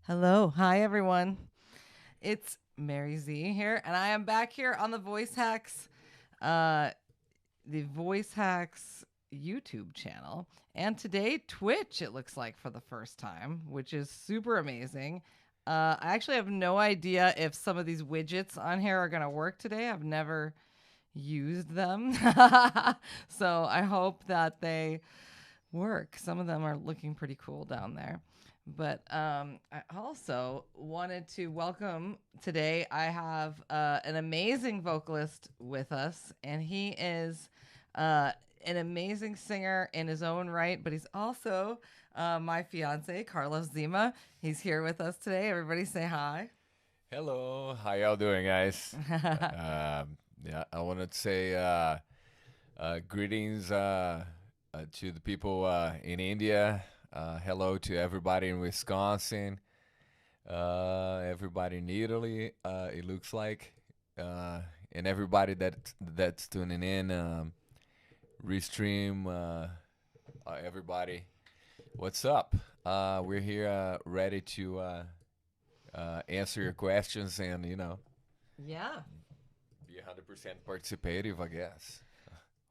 Hello. Hi, everyone. It's Mary Z here, and I am back here on the VoiceHacks, uh, the VoiceHacks YouTube channel. And today, Twitch, it looks like, for the first time, which is super amazing. I actually have no idea if some of these widgets on here are going to work today. I've never used them. So I hope that they work. Some of them are looking pretty cool down there. But I also wanted to welcome today. I have an amazing vocalist with us, and he is an amazing singer in his own right, but he's also my fiance, Carlos Zema. He's here with us today. Everybody say hi. Hello, how y'all doing, guys? Yeah, I wanted to say greetings to the people in India. Hello to everybody in Wisconsin, everybody in Italy, it looks like, and everybody that's tuning in, restream, everybody. What's up? We're here ready to answer your questions and, Yeah. be 100% participative, I guess.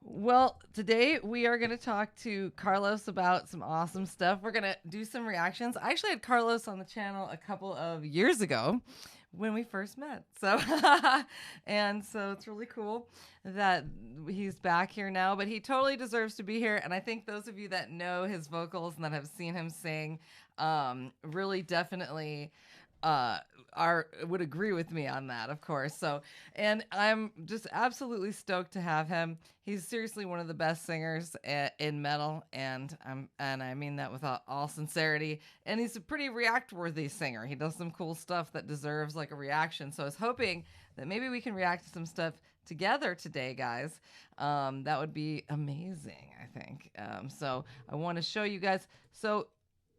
Well, today we are going to talk to Carlos about some awesome stuff. We're going to do some reactions. I actually had Carlos on the channel a couple of years ago when we first met. So, and so it's really cool that he's back here now, but he totally deserves to be here. And I think those of you that know his vocals and that have seen him sing, really definitely would agree with me on that, of course. So, and I'm just absolutely stoked to have him. He's seriously one of the best singers in metal, and I mean that with all sincerity. And he's a pretty react-worthy singer. He does some cool stuff that deserves like a reaction. So I was hoping that maybe we can react to some stuff together today, guys. That would be amazing, I think. So I want to show you guys. So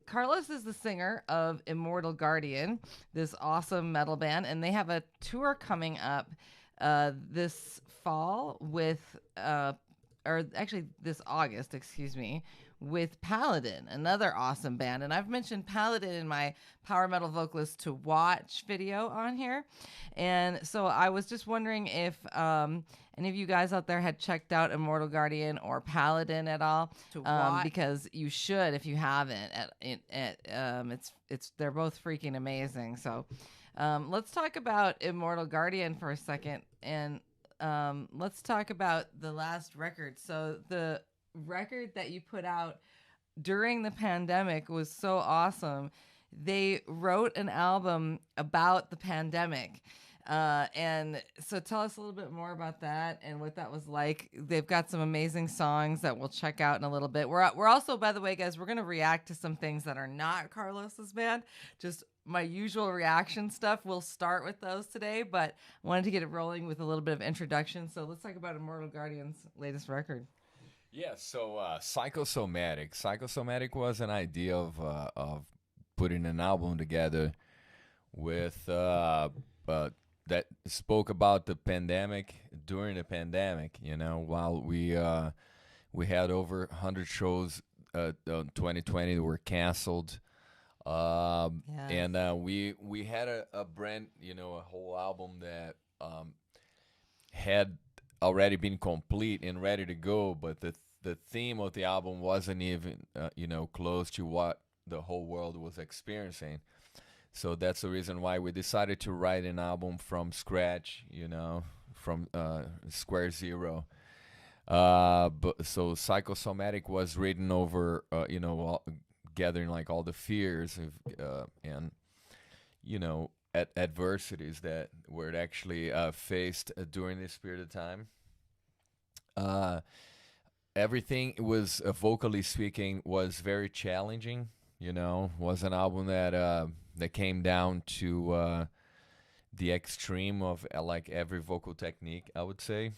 Carlos is the singer of Immortal Guardian, this awesome metal band, and they have a tour coming up this fall with, or actually this August, excuse me, with Paladin, another awesome band. And I've mentioned Paladin in my Power Metal Vocalist to Watch video on here. And so I was just wondering if any of you guys out there had checked out Immortal Guardian or Paladin at all, because you should if you haven't. They're both freaking amazing. So let's talk about Immortal Guardian for a second, and let's talk about the last record. So the record that you put out during the pandemic was so awesome. They wrote an album about the pandemic. And so tell us a little bit more about that and what that was like. They've got some amazing songs that we'll check out in a little bit. We're also, by the way, guys, we're going to react to some things that are not Carlos's band, just my usual reaction stuff. We'll start with those today, but I wanted to get it rolling with a little bit of introduction. So let's talk about Immortal Guardian's latest record. Yeah, so Psychosomatic. Psychosomatic was an idea of putting an album together with that spoke about the pandemic, during the pandemic, while we had over 100 shows in 2020 that were canceled. Yes. And we had a brand, a whole album that had already been complete and ready to go, but the theme of the album wasn't even close to what the whole world was experiencing. So that's the reason why we decided to write an album from scratch, from square zero. But so Psychosomatic was written over gathering like all the fears of, and adversities that were actually faced during this period of time. Everything was, vocally speaking, was very challenging. Was an album that came down to the extreme of like every vocal technique, I would say.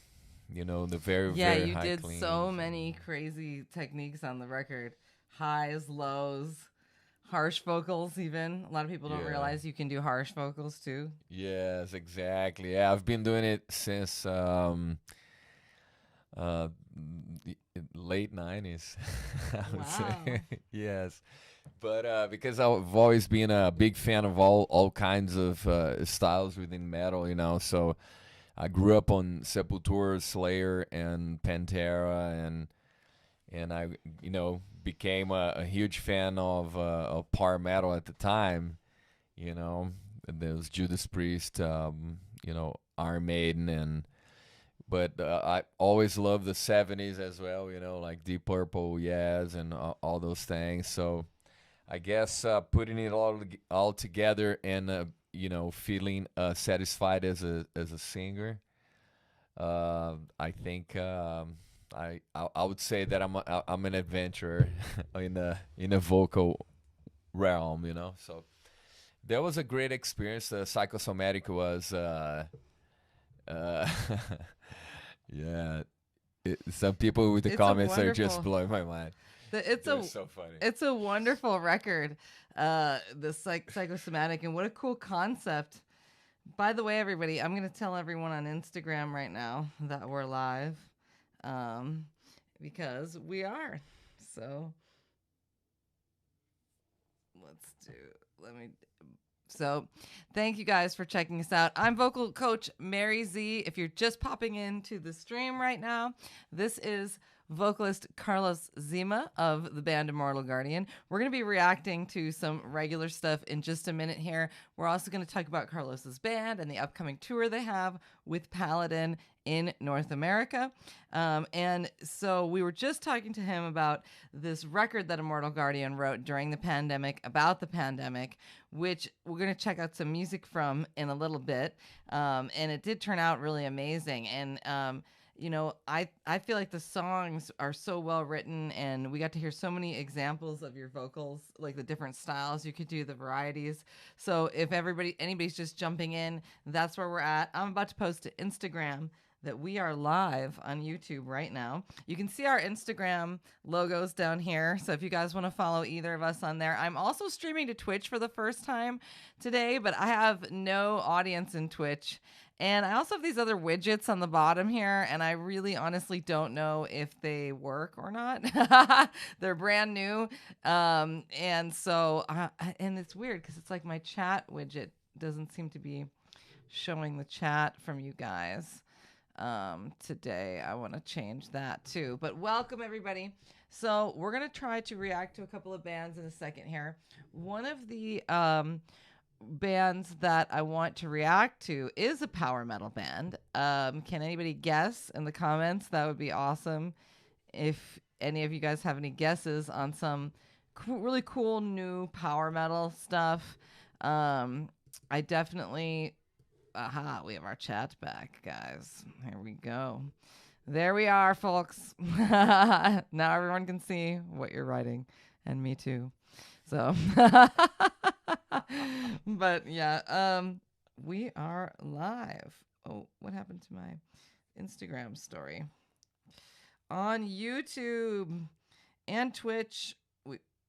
The very very you high did cleans. so many crazy techniques on the record, highs, lows, harsh vocals. Even a lot of people don't Yeah. realize you can do harsh vocals too. Yes, exactly. Yeah, I've been doing it since the late 90s, I would Wow. say. Yes. But because I've always been a big fan of all kinds of styles within metal, so I grew up on Sepultura, Slayer, and Pantera, and I became a huge fan of power metal at the time. There was Judas Priest, Iron Maiden, but I always loved the '70s as well. Like Deep Purple, Yes, and all those things. So I guess putting it all together and feeling satisfied as a singer. I think I would say that I'm an adventurer in a vocal realm. So that was a great experience. Psychosomatic was uh, yeah. Some people with the It's a comments are just wonderful. blowing my mind. It's They're a so funny. it's a wonderful record. The psychosomatic, and what a cool concept. By the way, everybody, I'm gonna tell everyone on Instagram right now that we're live, um, because we are. So let's do. Let me. So, thank you guys for checking us out. I'm vocal coach Mary Z. If you're just popping into the stream right now, this is vocalist Carlos Zema of the band Immortal Guardian. We're going to be reacting to some regular stuff in just a minute here. We're also going to talk about Carlos's band and the upcoming tour they have with Paladin in North America. And so we were just talking to him about this record that Immortal Guardian wrote during the pandemic, about the pandemic, which we're going to check out some music from in a little bit. And it did turn out really amazing. And, I feel like the songs are so well written, and we got to hear so many examples of your vocals, like the different styles you could do, the varieties. So if anybody's just jumping in, that's where we're at. I'm about to post to Instagram that we are live on YouTube right now. You can see our Instagram logos down here. So if you guys want to follow either of us on there, I'm also streaming to Twitch for the first time today, but I have no audience in Twitch. And I also have these other widgets on the bottom here, and I really honestly don't know if they work or not. They're brand new. And so, and it's weird because it's like my chat widget doesn't seem to be showing the chat from you guys. Today I want to change that too, but welcome everybody. So we're going to try to react to a couple of bands in a second here. One of the bands that I want to react to is a power metal band. Can anybody guess in the comments? That would be awesome if any of you guys have any guesses on some really cool new power metal stuff. I definitely Aha, we have our chat back, guys. Here we go. There we are, folks. Now everyone can see what you're writing, and me too. So, but yeah, we are live. Oh, what happened to my Instagram story? On YouTube and Twitch.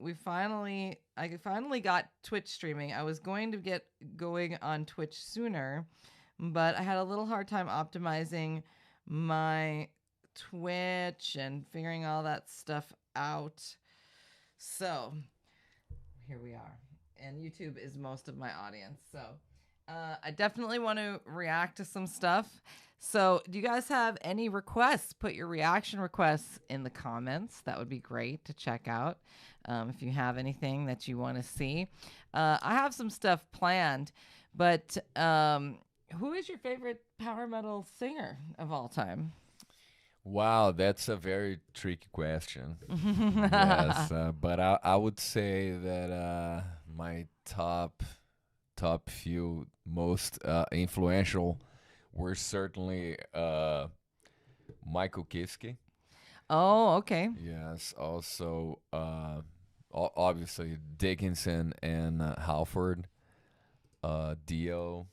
I finally got Twitch streaming. I was going to get going on Twitch sooner, but I had a little hard time optimizing my Twitch and figuring all that stuff out. So here we are. And YouTube is most of my audience. So I definitely want to react to some stuff. So do you guys have any requests? Put your reaction requests in the comments. That would be great to check out. If you have anything that you want to see. I have some stuff planned, but who is your favorite power metal singer of all time? Wow, that's a very tricky question. Yes, but I would say that my top few most influential were certainly Michael Kiske. Oh, okay. Yes, also obviously Dickinson and Halford, Dio,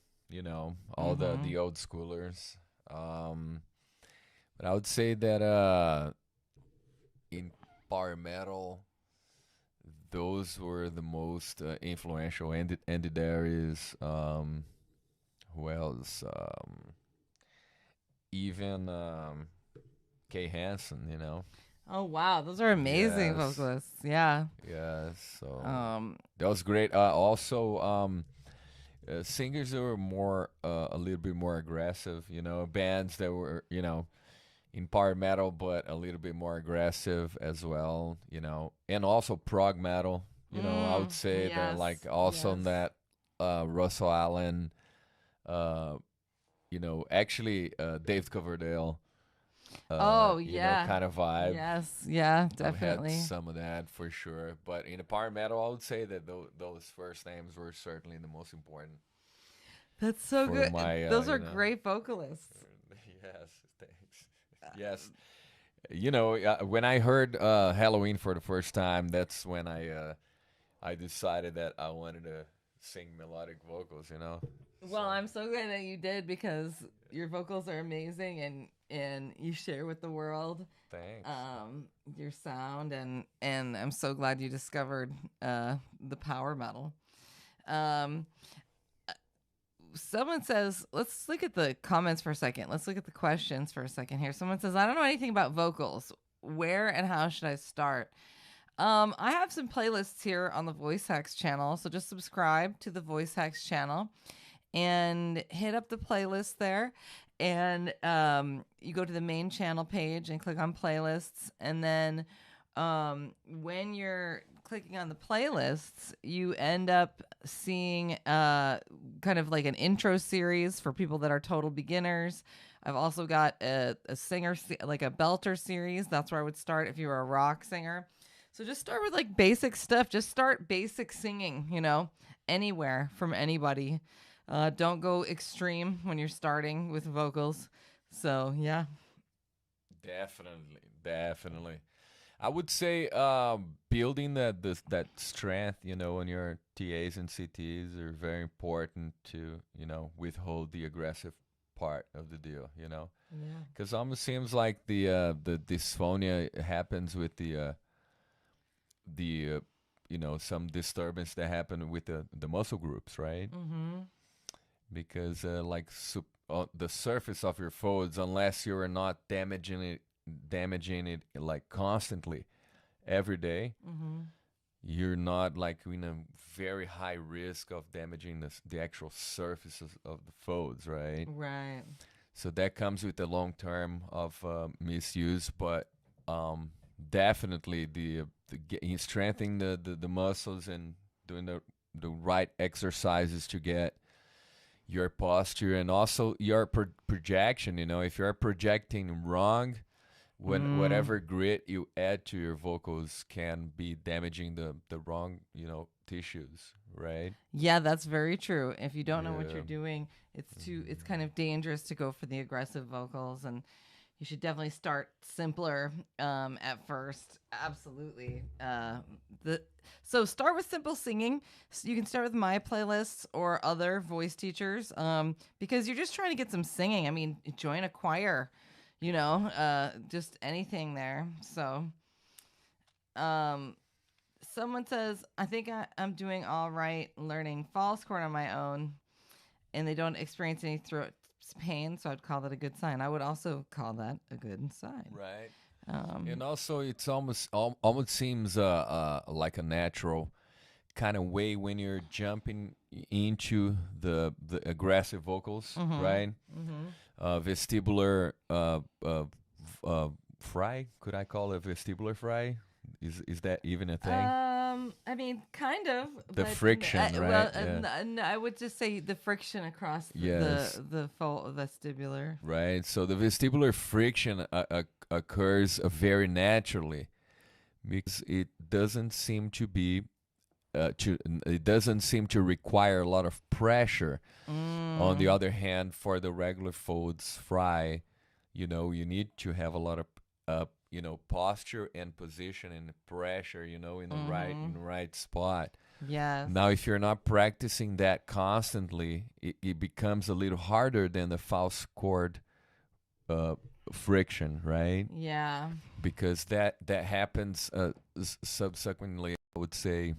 all the old schoolers. But I would say that in power metal, those were the most influential. Andy Darius, who else? Even Kay Hansen, Oh wow, those are amazing Yes. vocalists. Yeah. Yes. So Um. that was great. Also, singers that were more a little bit more aggressive. You know, bands that were in power metal, but a little bit more aggressive as well. You know, and also prog metal. You know, I would say that Yes. like also Yes. that Russell Allen. You know, actually Dave Coverdale. Oh You know, yeah. kind of vibe. Yes. Yeah. I've had Definitely. some of that for sure. But in the power metal, I would say that those first names were certainly the most important. That's so For good. my, Those you are know. great vocalists. Yes, thanks. Yes. You know, when I heard Helloween for the first time, that's when I decided that I wanted to sing melodic vocals, you know? Well, So, I'm so glad that you did because your vocals are amazing and you share with the world thanks. your sound and I'm so glad you discovered the power metal. Um Someone says, let's look at the comments for a second. Let's look at the questions for a second here. Someone says, I don't know anything about vocals. Where and how should I start? I have some playlists here on the VoiceHacks channel, so just subscribe to the VoiceHacks channel and hit up the playlist there. And you go to the main channel page and click on playlists. And then when you're clicking on the playlists, you end up seeing kind of like an intro series for people that are total beginners. I've also got a singer, like a belter series. That's where I would start if you were a rock singer. So just start with like basic stuff. Just start basic singing, you know, anywhere from anybody. Don't go extreme when you're starting with vocals. So yeah. Definitely. I would say building that strength, you know, on your TAs and CTs are very important to, you know, withhold the aggressive part of the deal, you know, Yeah. because almost seems like the dysphonia happens with the you know, some disturbance that happen with the muscle groups, right? Mm-hmm. Because like the surface of your folds, unless you are not damaging it like constantly every day, Mm-hmm. you're not like in a very high risk of damaging the actual surfaces of the folds, right? Right. So that comes with the long term of misuse, but definitely strengthening the muscles and doing the right exercises to get your posture and also your projection. You know, if you're projecting wrong, whatever grit you add to your vocals can be damaging the wrong, you know, tissues, right? Yeah, that's very true. If you don't know what Yeah. you're doing, it's kind of dangerous to go for the aggressive vocals, and you should definitely start simpler at first. Absolutely. So start with simple singing. So you can start with my playlists or other voice teachers because you're just trying to get some singing. I mean, join a choir, you know, just anything there. So someone says, I think I'm doing all right learning false chord on my own, and they don't experience any throat pain, so I'd call that a good sign. I would also call that a good sign. Right. Um, And also, it's almost seems like a natural kind of way when you're jumping into the aggressive vocals, right? Vestibular fry. Could I call it vestibular fry? Is that even a thing? I mean, kind of. The but friction, Well, right? Yeah. I would just say the friction across Yes. the vestibular. Right. So the vestibular friction occurs very naturally because it doesn't seem to be it doesn't seem to require a lot of pressure. On the other hand, for the regular folds fry, you know, you need to have a lot of you know, posture and position and pressure, you know, in the right spot. Yes. Now, if you're not practicing that constantly, it becomes a little harder than the false chord friction, right? Yeah. Because that happens subsequently, I would say,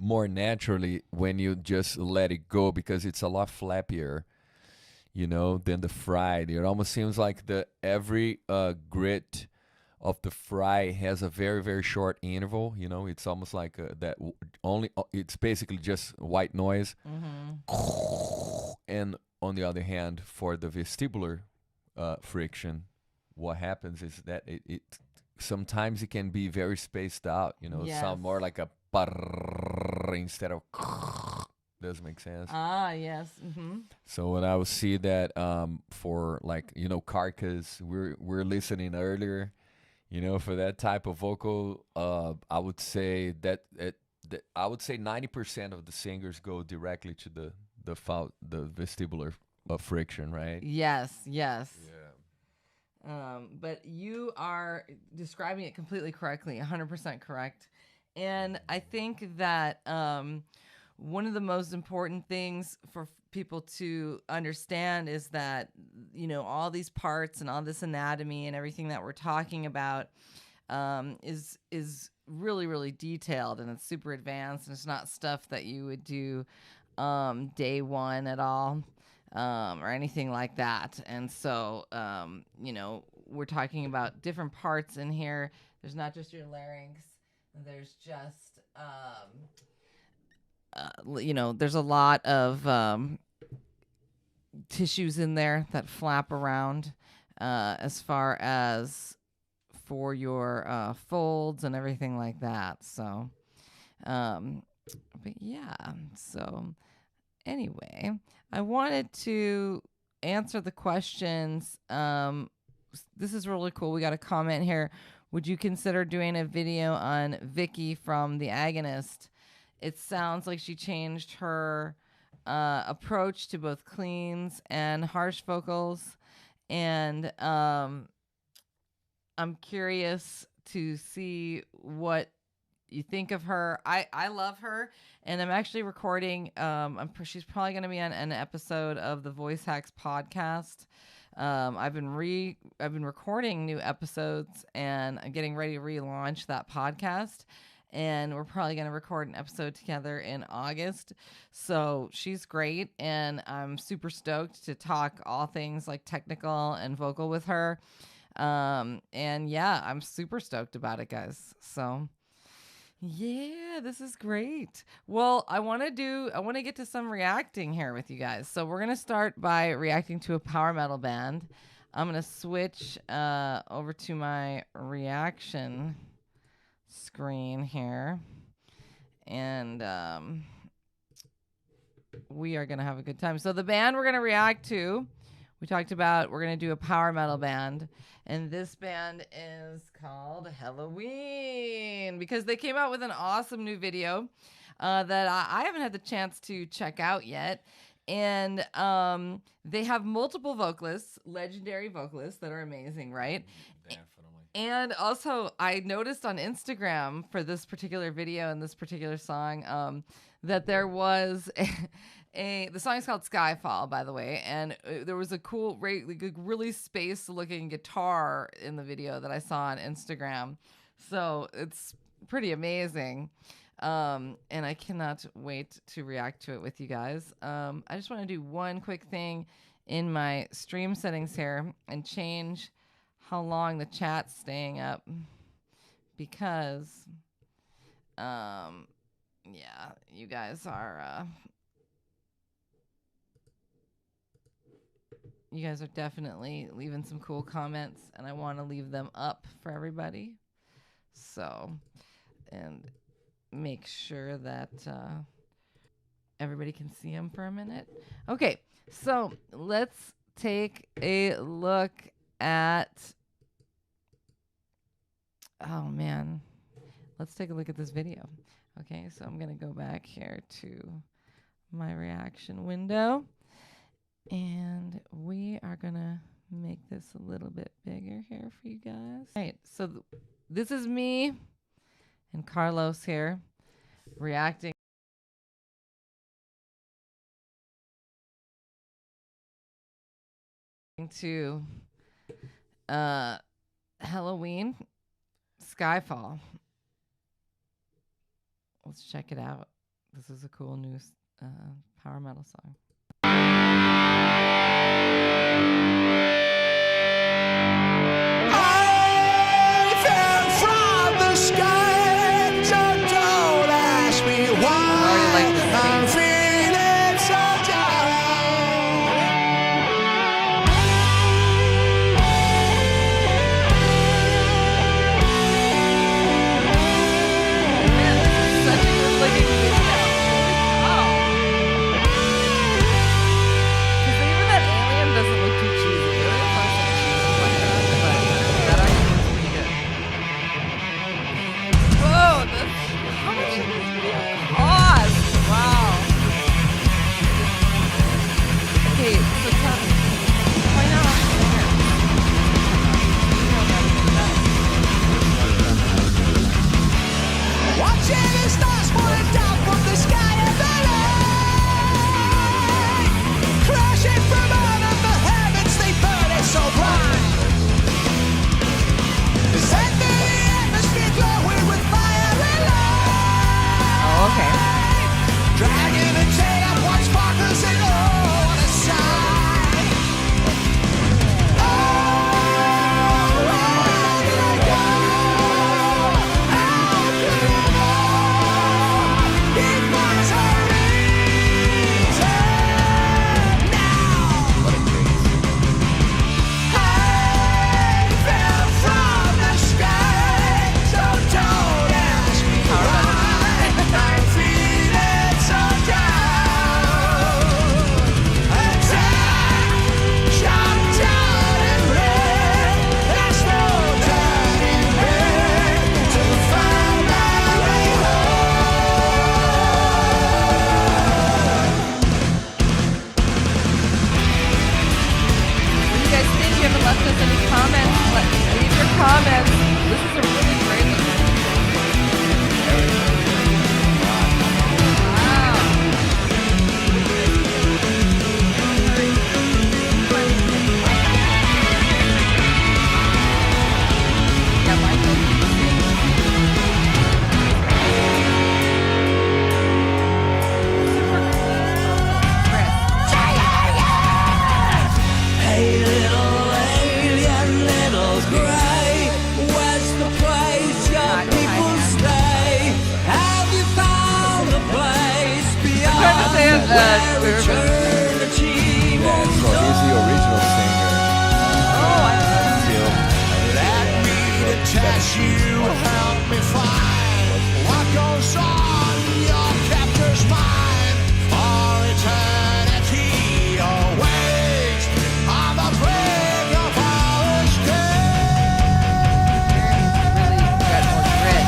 more naturally when you just let it go, because it's a lot flappier, you know, than the fried. It almost seems like every grit of the fry has a very very short interval. It's almost like only it's basically just white noise. And on the other hand, for the vestibular friction, what happens is that it sometimes it can be very spaced out. Yes. Sound more like a parrr instead of does make sense. Yes. So when I would see that for like Carcass, we're listening earlier, for that type of vocal, I would say that I would say 90% of the singers go directly to the vestibular friction, right? Yes. Yeah. But you are describing it completely correctly, 100% correct. And I think that one of the most important things for people to understand is that, all these parts and all this anatomy and everything that we're talking about is really, really detailed, and it's super advanced, and it's not stuff that you would do day one at all. Or anything like that. And so, we're talking about different parts in here. There's not just your larynx. There's just, there's a lot of tissues in there that flap around as far as for your folds and everything like that. So, but yeah, so anyway, I wanted to answer the questions. This is really cool. We got a comment here. Would you consider doing a video on Vicky from The Agonist? It sounds like she changed her approach to both cleans and harsh vocals. And I'm curious to see what you think of her. I love her, and I'm actually recording. She's probably going to be on an episode of the VoiceHacks podcast. I've been recording new episodes, and I'm getting ready to relaunch that podcast. And we're probably going to record an episode together in August. So she's great, and I'm super stoked to talk all things like technical and vocal with her. And yeah, I'm super stoked about it, guys. So yeah, this is great. Well, I want to get to some reacting here with you guys. So we're going to start by reacting to a power metal band. I'm going to switch over to my reaction screen here. And we are going to have a good time. So the band we're going to react to, we talked about, we're going to do a power metal band. And this band is called Helloween because they came out with an awesome new video that I haven't had the chance to check out yet. And they have multiple vocalists, legendary vocalists that are amazing, right? Definitely. And also, I noticed on Instagram for this particular video and this particular song that there was the song is called Skyfall, by the way, and there was a cool, really space-looking guitar in the video that I saw on Instagram. So it's pretty amazing, and I cannot wait to react to it with you guys. I just want to do one quick thing in my stream settings here and change how long the chat's staying up because, yeah, you guys are... You guys are definitely leaving some cool comments, and I want to leave them up for everybody. So, and make sure that everybody can see them for a minute. Okay, so let's take a look at... Oh, man. Let's take a look at this video. Okay, so I'm going to go back here to my reaction window. And we are going to make this a little bit bigger here for you guys. All right, so this is me and Carlos here reacting to Helloween, Skyfall. Let's check it out. This is a cool new power metal song. I Yeah, so he's the original singer. Oh, I know. Touch you, help me find what goes on your captor's mind. For eternity awaits on the brink of our escape. Really got more grit.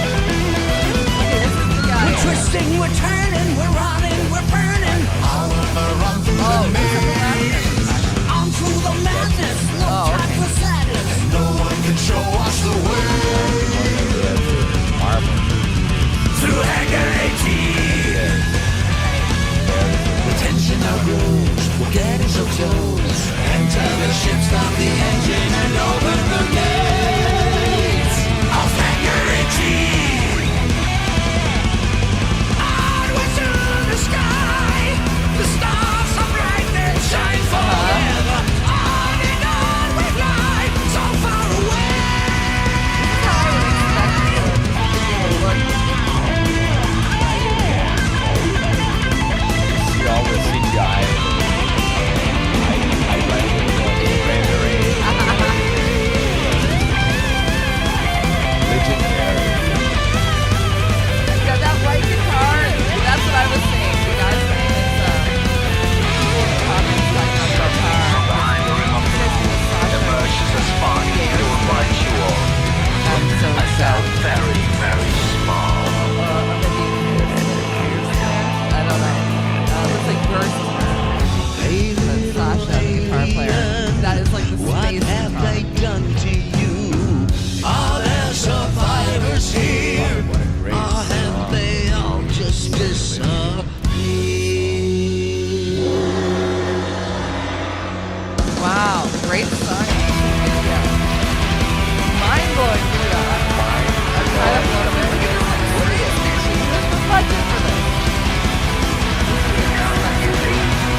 Okay, this is the guy. We're twisting, we're turning, we're running, we're burning. All of the run through Oh, the this is the last maze. On through the madness, no Oh, time okay. for sadness. No one can show us the way. Through anxiety, the tension outgrows. We're getting so close. Enter the ship, stop the engine, and open the gates of anxiety. Onward to the sky, the stars are bright and shine forever. On and on we fly, so far away. See all the CGI. I like the rendering. Legendary. Yeah, that white guitar, that's what I was saying. The guy saying it's comments like on the guitar. Emerges a spark to invite you all. That's so I sad. sound very, very small. I don't know. Looks like Burst. Sasha, the guitar player. That is like the space guitar. Done to you? Are there survivors here? What a great Or have song. they all just disappeared? Wow, great song. Yeah. Mind blowing, dude. I'm kind of blown away. Look at this. Like, serious. There's the budget for this.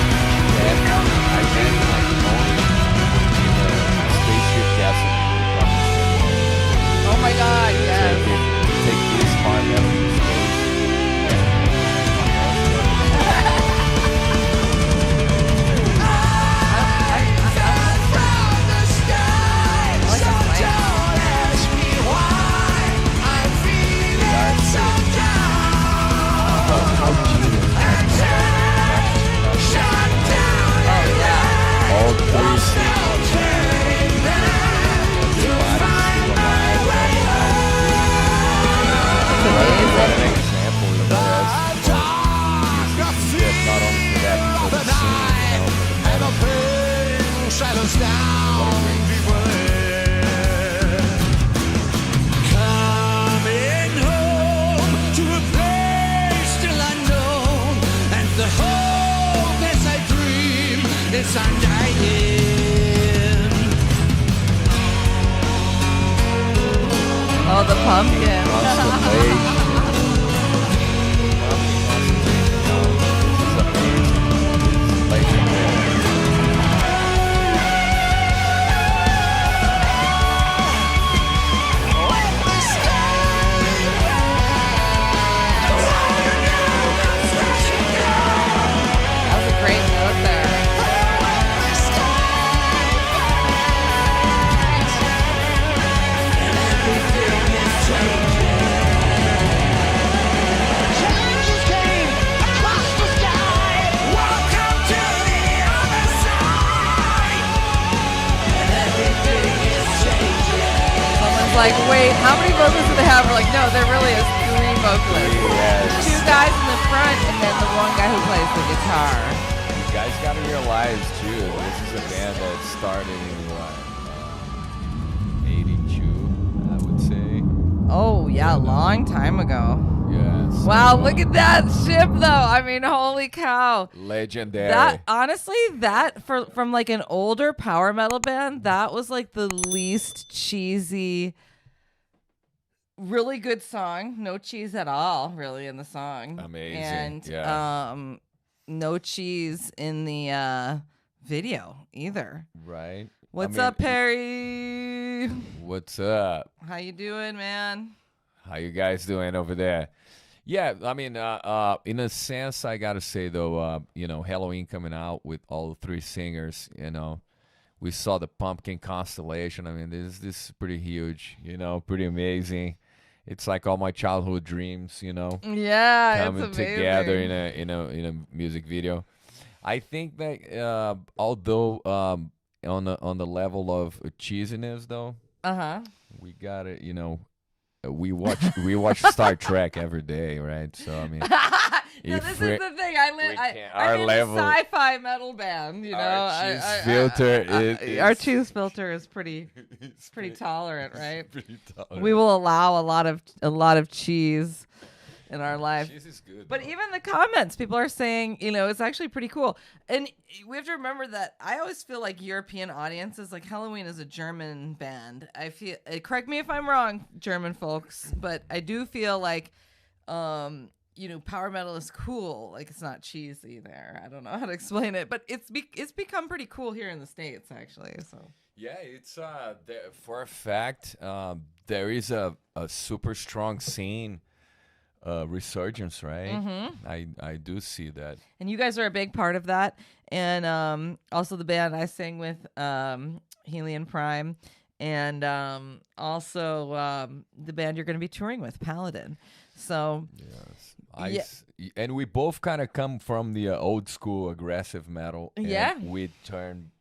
I bet like only spaceship gasoline. Oh my god, yes. Take this far metal to space. All three What an example he has. Not only for that, but for the singing, for the metal. Silence down people coming home to a place still unknown, and the hope as I dream is undying. Oh, the pumpkin. Constellation. That was a great note there. Changes came across the sky. Welcome to the other side. And everything is changing. Someone's like, wait, how many vocalists do they have? We're like, no, there really is 3 vocalists. Yes. 2 guys in the front and then the one guy who plays the guitar. You guys gotta realize too, this is a band that started in what, 82, I would say. Oh, yeah, a long time ago. Yes. Wow, look at that ship, though. I mean, holy cow. Legendary. That honestly, that from like an older power metal band, that was like the least cheesy, really good song. No cheese at all, really, in the song. Amazing, And yeah. no cheese in the video either. Right. What's I mean, up, Perry? What's up? How you doing, man? How you guys doing over there? Yeah, I mean, in a sense, I gotta say though, Helloween coming out with all three singers, we saw the Pumpkin Constellation. I mean, this is pretty huge, pretty amazing. It's like all my childhood dreams, Yeah, coming it's amazing. together in a music video. I think that although on the level of cheesiness though, we got it. We watch Star Trek every day, right? So I mean, no, this is the thing. I'm in level- a sci-fi metal band. Our cheese filter is our cheese filter is pretty tolerant, right? pretty tolerant. We will allow a lot of cheese in our life. Cheese is good, But though. even the comments, people are saying, it's actually pretty cool. And we have to remember that I always feel like European audiences, like Helloween is a German band. I feel, correct me if I'm wrong, German folks, but I do feel like, power metal is cool. Like it's not cheesy there. I don't know how to explain it, but it's become pretty cool here in the States, actually. So Yeah, it's for a fact, there is a super strong scene. Resurgence, right? Mm-hmm. I do see that. And you guys are a big part of that. And also the band I sing with, Helion Prime, and also the band you're going to be touring with, Paladin. So Yes, and we both kind of come from the old school aggressive metal. And Yeah. we turned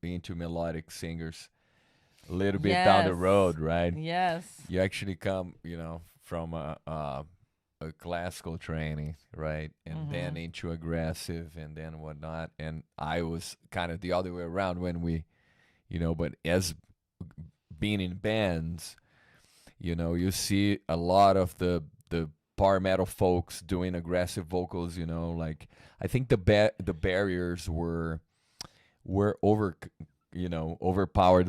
into melodic singers a little bit down the Yes. road, right? Yes. You actually come, from a classical training, right? And then into aggressive and then whatnot. And I was kind of the other way around when we, but as being in bands, you see a lot of the power metal folks doing aggressive vocals, like I think the barriers were overpowered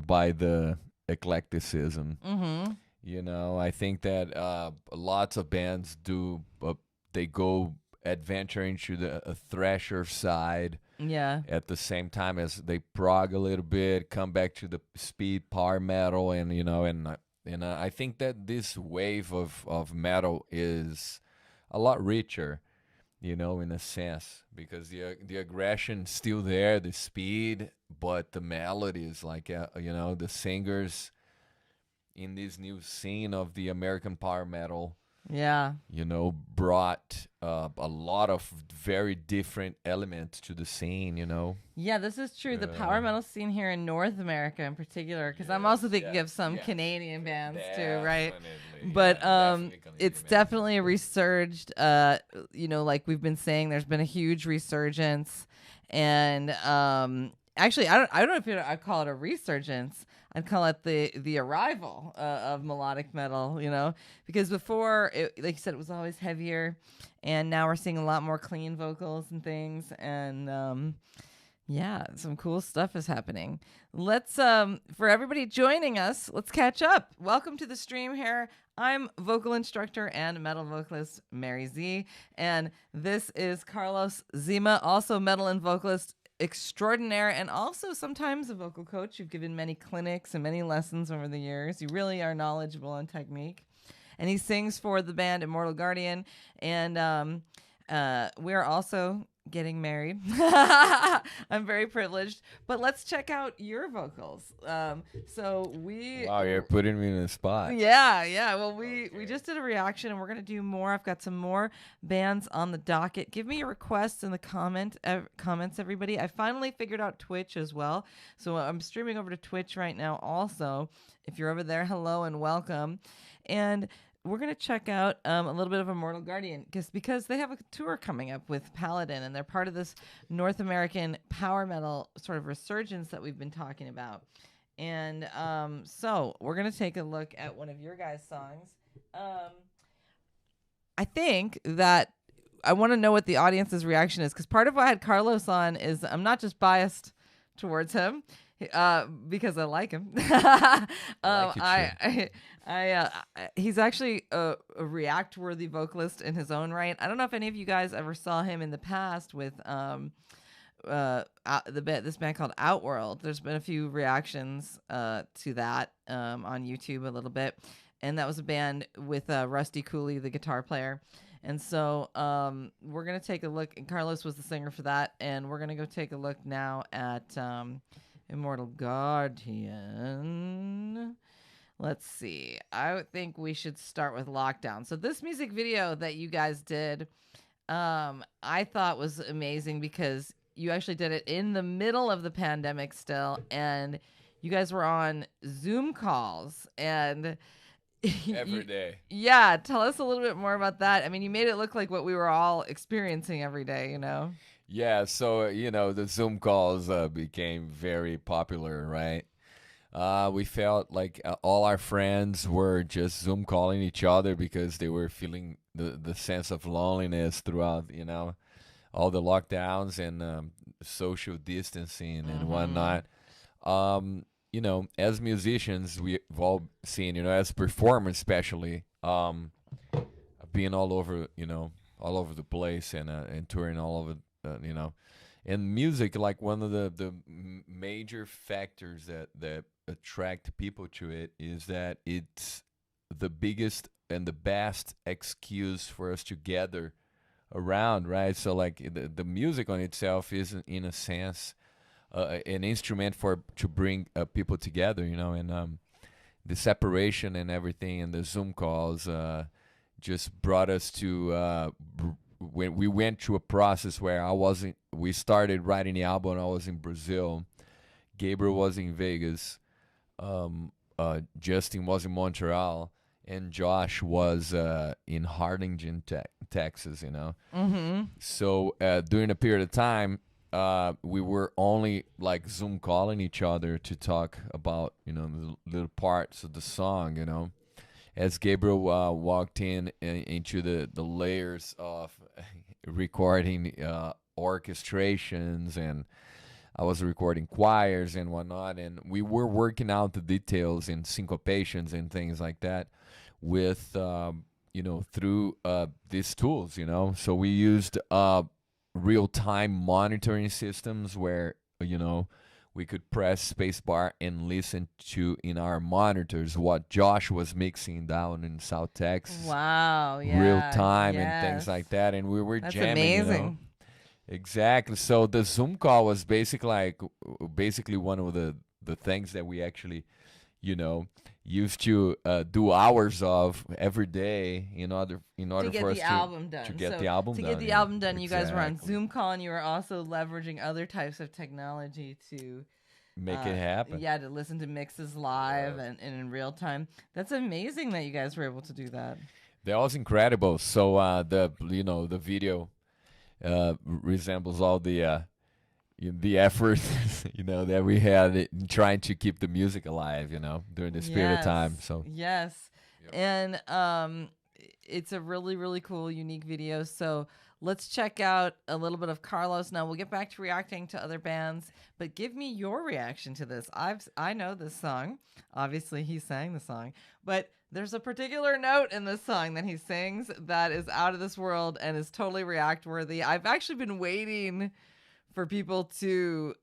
by the eclecticism. Mm-hmm. I think that lots of bands do, they go adventure into the thrasher side Yeah. at the same time as they prog a little bit, come back to the speed power metal, and I think that this wave of metal is a lot richer, in a sense, because the aggression's still there, the speed, but the melody is like, the singers in this new scene of the American power metal, Yeah. brought a lot of very different elements to the scene, Yeah, this is true. The power metal scene here in North America in particular, because I'm also thinking of some Canadian bands too, right? Definitely, But definitely it's Canadian definitely resurged. Like we've been saying, there's been a huge resurgence, and actually, I don't know if I'd call it a resurgence. I'd call it the arrival of melodic metal, because before, like you said, it was always heavier, and now we're seeing a lot more clean vocals and things, and some cool stuff is happening. Let's, for everybody joining us, let's catch up. Welcome to the stream here. I'm vocal instructor and metal vocalist Mary Z, and this is Carlos Zema, also metal and vocalist extraordinaire, and also sometimes a vocal coach. You've given many clinics and many lessons over the years. You really are knowledgeable on technique. And he sings for the band Immortal Guardian, and we're also getting married. I'm very privileged, but let's check out your vocals. Wow, you're putting me in a spot. Yeah. Well, we just did a reaction, and we're gonna do more. I've got some more bands on the docket. Give me your requests in the comments, everybody. I finally figured out Twitch as well, so I'm streaming over to Twitch right now. Also, if you're over there, hello and welcome. And we're going to check out a little bit of Immortal Guardian because they have a tour coming up with Paladin, and they're part of this North American power metal sort of resurgence that we've been talking about. And so we're going to take a look at one of your guys' songs. I think that I want to know what the audience's reaction is, because part of why I had Carlos on is I'm not just biased towards him, because I like him. He's actually a react-worthy vocalist in his own right. I don't know if any of you guys ever saw him in the past with this band called Outworld. There's been a few reactions to that on YouTube a little bit, and that was a band with Rusty Cooley, the guitar player. And so we're gonna take a look. And Carlos was the singer for that, and we're gonna go take a look now at Immortal Guardian. Let's see. I think we should start with Lockdown. So this music video that you guys did, I thought was amazing because you actually did it in the middle of the pandemic still, and you guys were on Zoom calls and Every day. Yeah, tell us a little bit more about that. I mean, you made it look like what we were all experiencing every day, you know? Yeah, so the Zoom calls became very popular, right? We felt like all our friends were just Zoom calling each other because they were feeling the sense of loneliness throughout, all the lockdowns and social distancing and whatnot. As musicians, we've all seen, as performers especially, being all over the place and touring all over, and music, like one of the major factors that attract people to it is that it's the biggest and the best excuse for us to gather around, right? So like the music on itself is in a sense an instrument to bring people together, and the separation and everything and the Zoom calls just brought us to when we went through a process where we started writing the album. I was in Brazil, Gabriel was in Vegas, Justin was in Montreal, and Josh was in Harlingen, Texas, So during a period of time, we were only like Zoom calling each other to talk about, the little parts of the song, As Gabriel walked into the layers of recording orchestrations, and I was recording choirs and whatnot, and we were working out the details and syncopations and things like that with, through these tools, So we used real-time monitoring systems where, we could press spacebar and listen to in our monitors what Josh was mixing down in South Texas. Wow, yeah. Real time yes. and things like that. And we were That's jamming, amazing. Exactly. So the Zoom call was basically one of the things that we actually, used to do hours of every day in order for us the album done. to get So the album to done. get the album done, you guys were on Exactly. Zoom call, and you were also leveraging other types of technology to Make it happen. Yeah, to listen to mixes live and in real time. That's amazing that you guys were able to do that. That was incredible. So the video resembles all the effort that we had in trying to keep the music alive, during this period of time. So yes, Yep. and it's a really, really cool, unique video. So let's check out a little bit of Carlos now. We'll get back to reacting to other bands, but give me your reaction to this. I know this song. Obviously, he sang the song, but there's a particular note in this song that he sings that is out of this world and is totally react worthy. I've actually been waiting for people to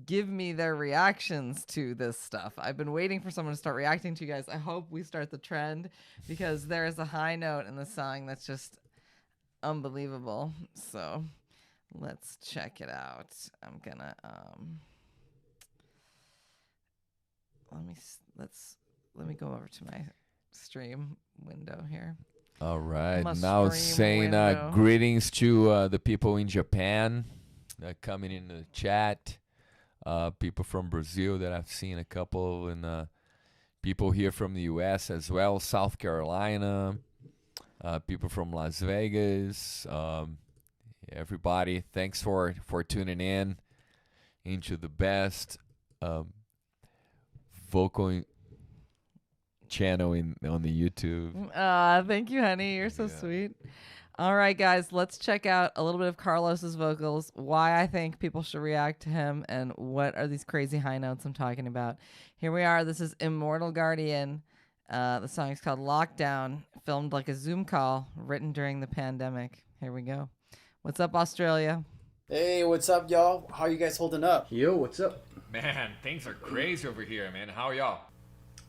give me their reactions to this stuff. I've been waiting for someone to start reacting to you guys. I hope we start the trend because there is a high note in the song that's just unbelievable. So let's check it out. I'm gonna let me go over to my stream window here. all right, My now stream saying window. greetings to the people in Japan coming in the chat. People from Brazil that I've seen a couple, and people here from the US as well, South Carolina, people from Las Vegas, everybody. Thanks for tuning in into the best vocal channel on the YouTube. Thank you, honey. You're so Yeah. sweet. All right, guys, let's check out a little bit of Carlos's vocals, why I think people should react to him, and what are these crazy high notes I'm talking about. Here we are. This is Immortal Guardian. The song is called Lockdown, filmed like a Zoom call, written during the pandemic. Here we go. What's up, Australia? Hey, what's up, y'all? How you guys holding up? Yo, what's up? Man, things are crazy over here, man. How are y'all?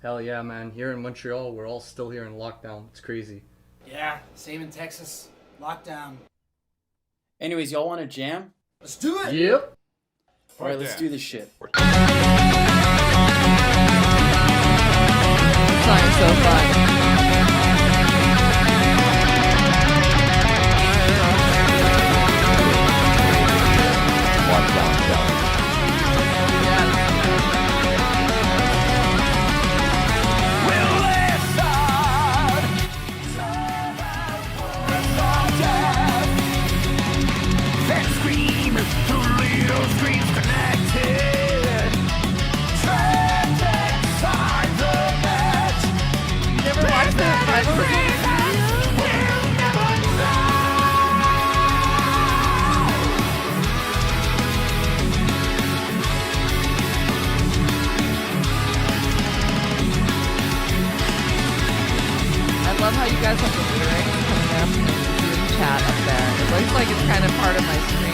Hell yeah, man. Here in Montreal, we're all still here in lockdown. It's crazy. Yeah, same in Texas. Lockdown. Anyways, y'all want to jam? Let's do it! Yep. All right, let's do this shit. This song is so fun. I love how you guys have the lyrics coming up in the Zoom chat up there. It looks like it's kind of part of my screen.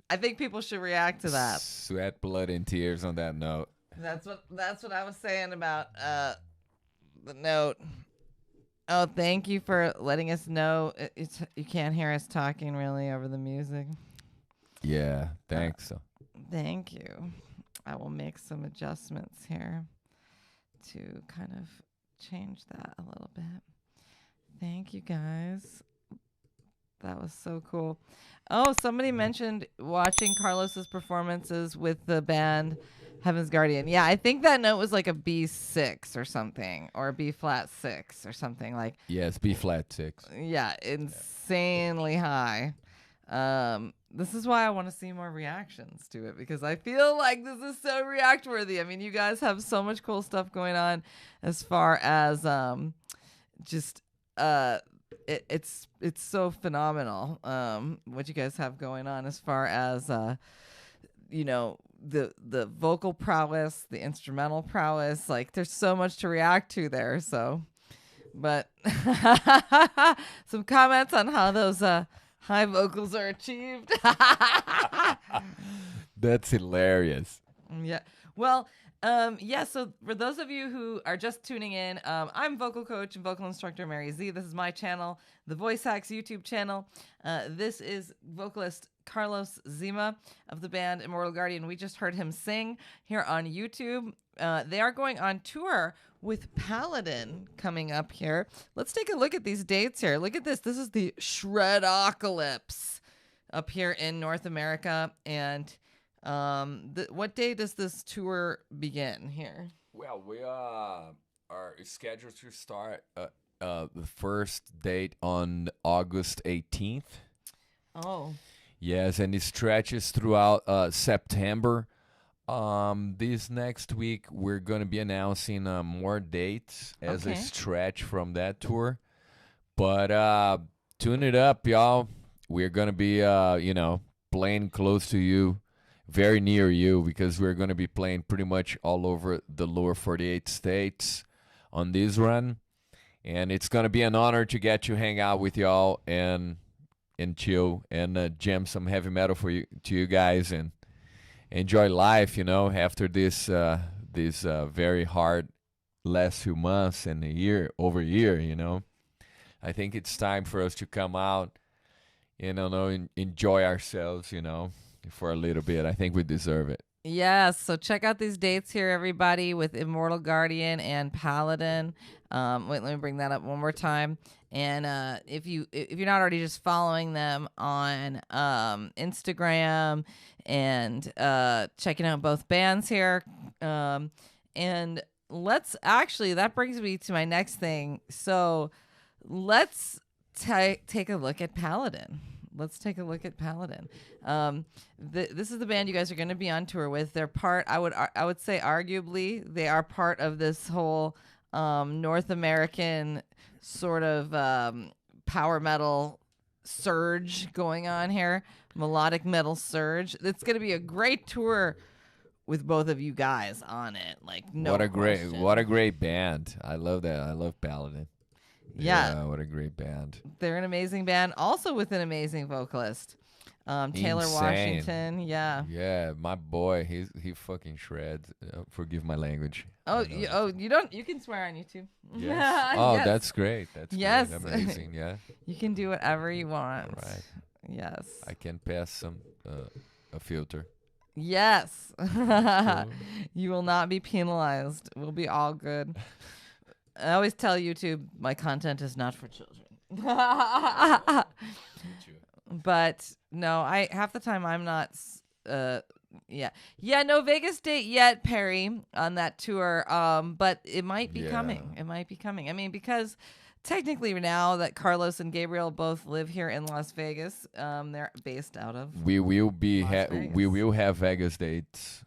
I think people should react to that. Sweat, blood, and tears on that note. That's what I was saying about the note. Oh, thank you for letting us know. You can't hear us talking really over the music. Yeah, thanks. Thank you. I will make some adjustments here to kind of change that a little bit. Thank you guys. That was so cool. Oh, somebody mentioned watching Carlos's performances with the band Heaven's Guardian. Yeah, I think that note was like a B6 or something, or a B flat 6 or something like. Yes, B flat 6. Yeah, insanely high. This is why I want to see more reactions to it, because I feel like this is so react worthy. I mean, you guys have so much cool stuff going on as far as just it's so phenomenal what you guys have going on as far as the vocal prowess, the instrumental prowess. Like, there's so much to react to there. So, but some comments on how those high vocals are achieved. That's hilarious. Yeah. Well, so for those of you who are just tuning in, I'm vocal coach and vocal instructor Mary Z. This is my channel, the VoiceHacks YouTube channel. This is vocalist Carlos Zema of the band Immortal Guardian. We just heard him sing here on YouTube. They are going on tour with Paladin coming up here. Let's take a look at these dates here. Look at this. This is the Shredocalypse up here in North America. And what day does this tour begin here? Well, we are scheduled to start the first date on August 18th. Oh. Yes, and it stretches throughout September. This next week, we're going to be announcing more dates as a stretch from that tour. But tune it up, y'all. We're going to be, playing close to you, very near you, because we're going to be playing pretty much all over the lower 48 states on this run. And it's going to be an honor to get to hang out with y'all and chill and jam some heavy metal to you guys and enjoy life, after this very hard last few months and over a year. I think it's time for us to come out and enjoy ourselves, for a little bit. I think we deserve it. Yes, so check out these dates here, everybody, with Immortal Guardian and Paladin. Wait, let me bring that up one more time. And if you're not already just following them on Instagram and checking out both bands here, and that brings me to my next thing. So let's take a look at Paladin. Let's take a look at Paladin. This is the band you guys are going to be on tour with. They're part, I would say, arguably, they are part of this whole North American sort of power metal surge going on here, melodic metal surge. It's going to be a great tour with both of you guys on it. Like, no question. What a great band. I love that. I love Paladin. Yeah, what a great band. They're an amazing band, also with an amazing vocalist, Taylor Insane. Washington. Yeah, my boy, he fucking shreds. Forgive my language. You can swear on YouTube. Yes. Oh, yes. That's great. That's yes, great. Amazing. Yeah, you can do whatever you want. All right. Yes, I can pass some a filter. Yes, you will not be penalized. We'll be all good. I always tell YouTube my content is not for children. But no, half the time I'm not. No Vegas date yet, Perry, on that tour. But it might be coming. It might be coming. I mean, because technically now that Carlos and Gabriel both live here in Las Vegas, they're based out of. We will have Vegas dates.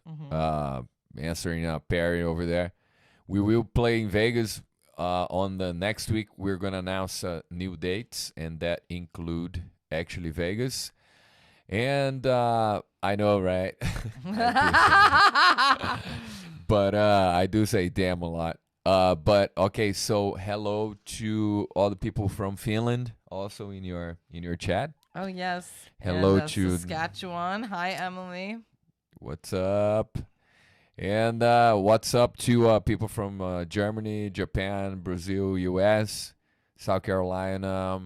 Answering Perry over there. We will play in Vegas. On the next week, we're going to announce new dates, and that include actually Vegas. And I know, right? But I do say damn a lot. But okay, so hello to all the people from Finland, also in your chat. Oh yes. Hello and, to Saskatchewan. Hi, Emily. What's up? And what's up to people from Germany, Japan, Brazil, US, South Carolina,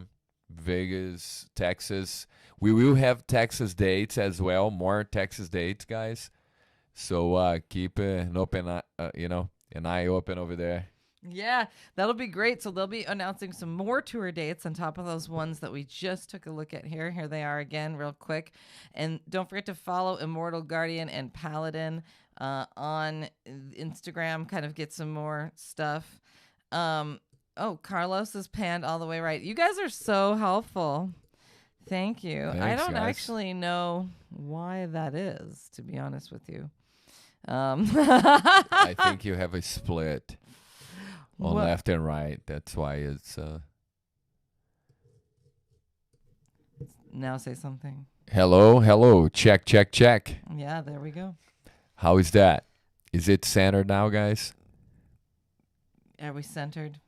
Vegas, Texas. We will have Texas dates as well, more Texas dates, guys. So keep an eye open over there. Yeah, that'll be great. So they'll be announcing some more tour dates on top of those ones that we just took a look at here. Here they are again real quick. And don't forget to follow Immortal Guardian and Paladin on Instagram, kind of get some more stuff. Oh, Carlos is panned all the way right. You guys are so helpful. Thank you. I Thanks, don't guys. actually know why that is, to be honest with you. I think you have a split on What? left and right. That's why it's. Now say something. Hello. Check. Yeah, there we go. How is that? Is it centered now, guys? Are we centered?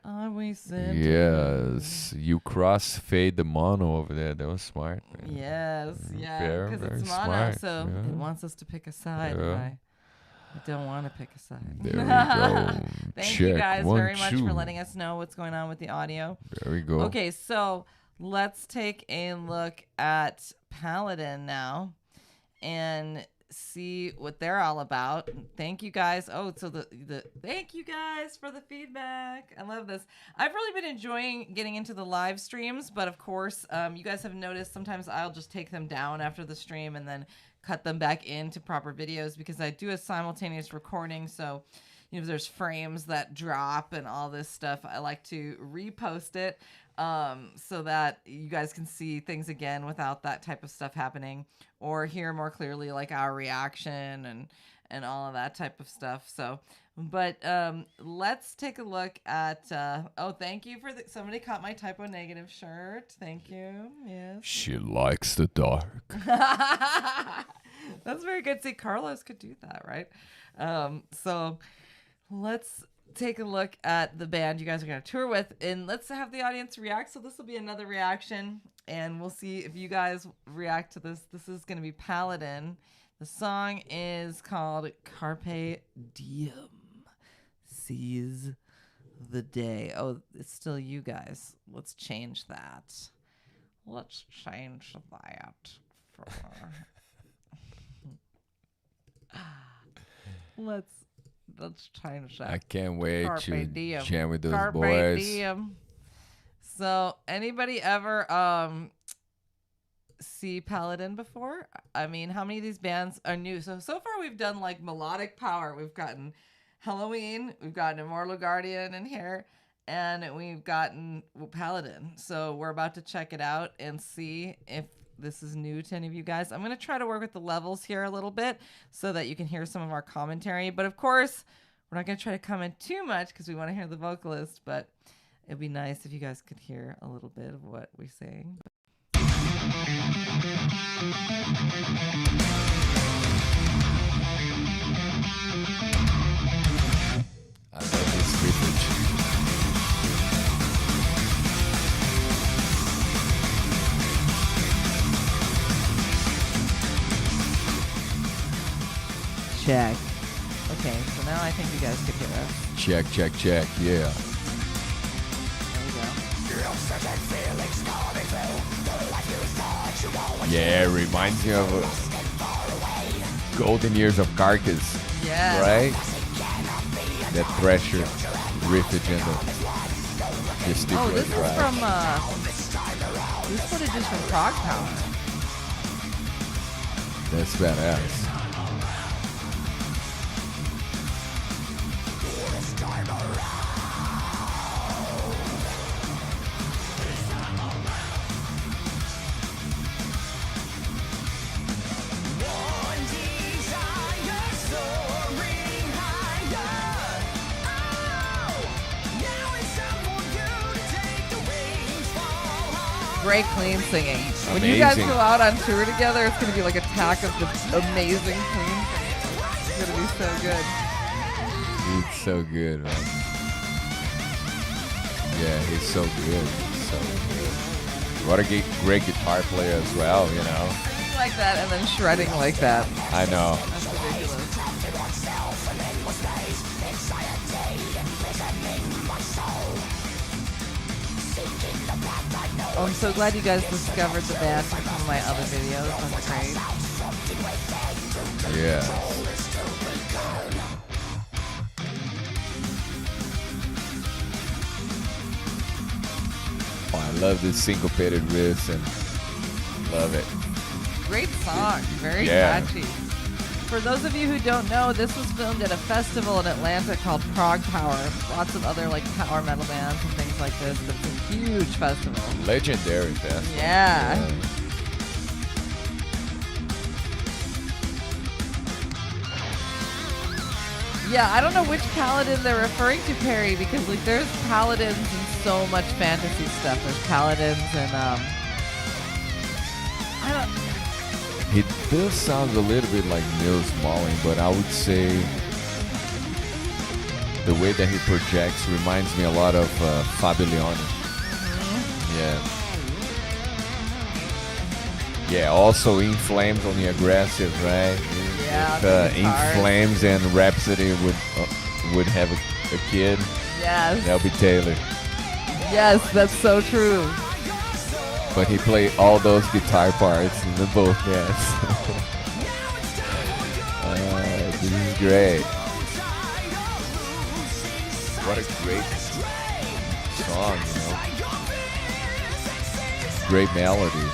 Are we centered? Yes. You crossfade the mono over there. That was smart. man. Yes, yeah, Very, because very it's mono, smart. so Yeah. it wants us to pick a side. Yeah. And I don't want to pick a side. There we go. Thank you Check. guys 1, very much 2. for letting us know what's going on with the audio. There we go. Okay, so let's take a look at Paladin now and see what they're all about. Thank you guys. Oh, so the thank you guys for the feedback. I love this. I've really been enjoying getting into the live streams, but of course, you guys have noticed sometimes I'll just take them down after the stream and then cut them back into proper videos because I do a simultaneous recording. So, you know, if there's frames that drop and all this stuff, I like to repost it so that you guys can see things again without that type of stuff happening, or hear more clearly like our reaction and all of that type of stuff. So, but let's take a look at, oh, thank you for somebody caught my typo negative shirt. Thank you. Yes. She likes the dark. That's very good. See, Carlos could do that, right? So let's take a look at the band you guys are going to tour with, and let's have the audience react. So this will be another reaction, and we'll see if you guys react to this. This is going to be Paladin. The song is called Carpe Diem. Seize the day. Oh, it's still you guys. Let's change that. Let's change that. Let's change that. I can't wait Carpe to diem. jam with those Carpe boys. diem. So, anybody ever see Paladin before? I mean, how many of these bands are new? So far we've done like melodic power. We've gotten Helloween, we've gotten Immortal Guardian in here, and we've gotten Paladin. So we're about to check it out and see if this is new to any of you guys. I'm going to try to work with the levels here a little bit so that you can hear some of our commentary. But of course, we're not going to try to comment too much because we want to hear the vocalist. But it'd be nice if you guys could hear a little bit of what we're saying. I love this riffage. Check. Okay, so now I think you guys could hear us. Check. Yeah. There we go. Yeah, it reminds me of golden years of Carcass, Yeah. right? That thresher riffage and the just Oh, this different is drive. from this footage is from Prog Power. That's badass. Great clean singing. When you guys Amazing. go out on tour together, it's going to be like a tack of just amazing clean singing. It's going to be so good. It's so good, man. Yeah, he's so good. He's so good. What a great guitar player as well, you know. Singing like that and then shredding like that. I know. That's ridiculous. Oh, I'm so glad you guys discovered the band from some of my other videos. That's great. Yeah. Oh, I love this syncopated riffs and love it. Great song. Very Yeah. catchy. For those of you who don't know, this was filmed at a festival in Atlanta called Prog Power. Lots of other like power metal bands and things like this, but it's a huge festival. Legendary festival. Yeah. Yeah, I don't know which paladin they're referring to, Perry, because like there's paladins and so much fantasy stuff. There's paladins and I don't. It does sound a little bit like Nils Malling, but I would say the way that he projects reminds me a lot of Fabio Leone. Yeah, also In Flames on the aggressive, right? Yeah, If In Flames and Rhapsody would have a kid, yes, that'll be Taylor. Yes, that's so true. But he played all those guitar parts in the both bands. This is great. What a great song, you know. Great melody.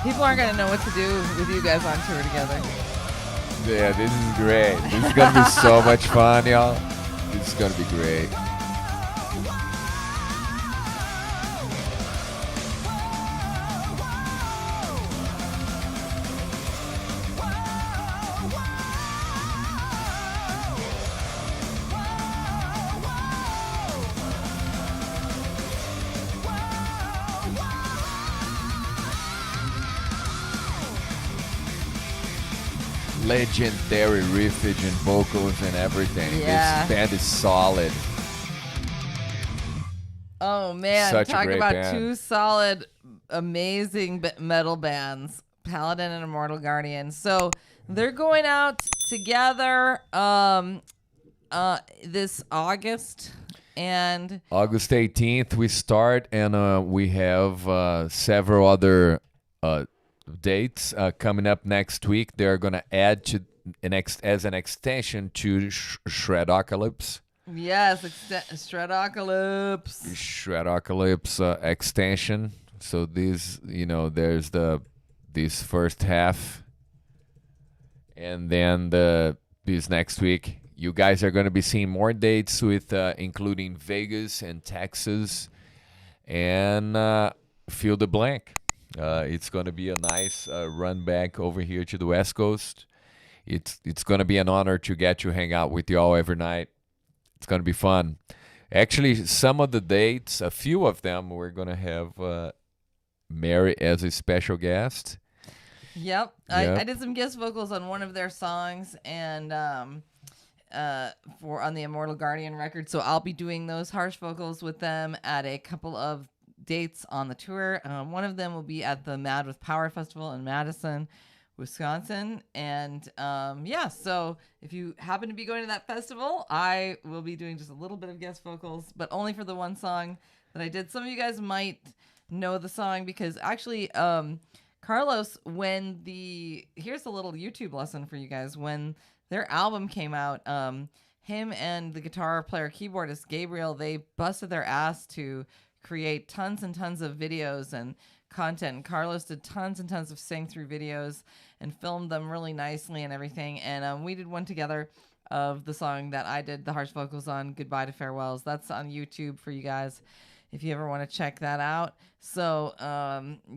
People aren't going to know what to do with you guys on tour together. Yeah, this is great. This is going to be so much fun, y'all. This is going to be great. Legendary riffage and vocals and everything. Yeah. This band is solid. Oh man, Such a talk great about band. two solid, amazing metal bands, Paladin and Immortal Guardian. So they're going out together this August, and August 18th we start, and we have several other dates coming up next week. They're going to add to as an extension to Shredocalypse. yes, Shredocalypse. Shredocalypse extension. So this, there's this first half, and then this next week you guys are going to be seeing more dates with including Vegas and Texas, and fill the blank. It's going to be a nice run back over here to the West Coast. It's going to be an honor to get to hang out with y'all every night. It's going to be fun. Actually, some of the dates, a few of them, we're going to have Mary as a special guest. Yep. I did some guest vocals on one of their songs, and on the Immortal Guardian record. So I'll be doing those harsh vocals with them at a couple of dates on the tour. One of them will be at the Mad with Power Festival in Madison, Wisconsin. And so if you happen to be going to that festival, I will be doing just a little bit of guest vocals, but only for the one song that I did. Some of you guys might know the song because actually Carlos, here's a little YouTube lesson for you guys. When their album came out, him and the guitar player keyboardist Gabriel, they busted their ass to create tons and tons of videos and content. Carlos did tons and tons of sing through videos and filmed them really nicely and everything. And we did one together of the song that I did the harsh vocals on, Goodbye to Farewells. That's on YouTube for you guys if you ever want to check that out. So,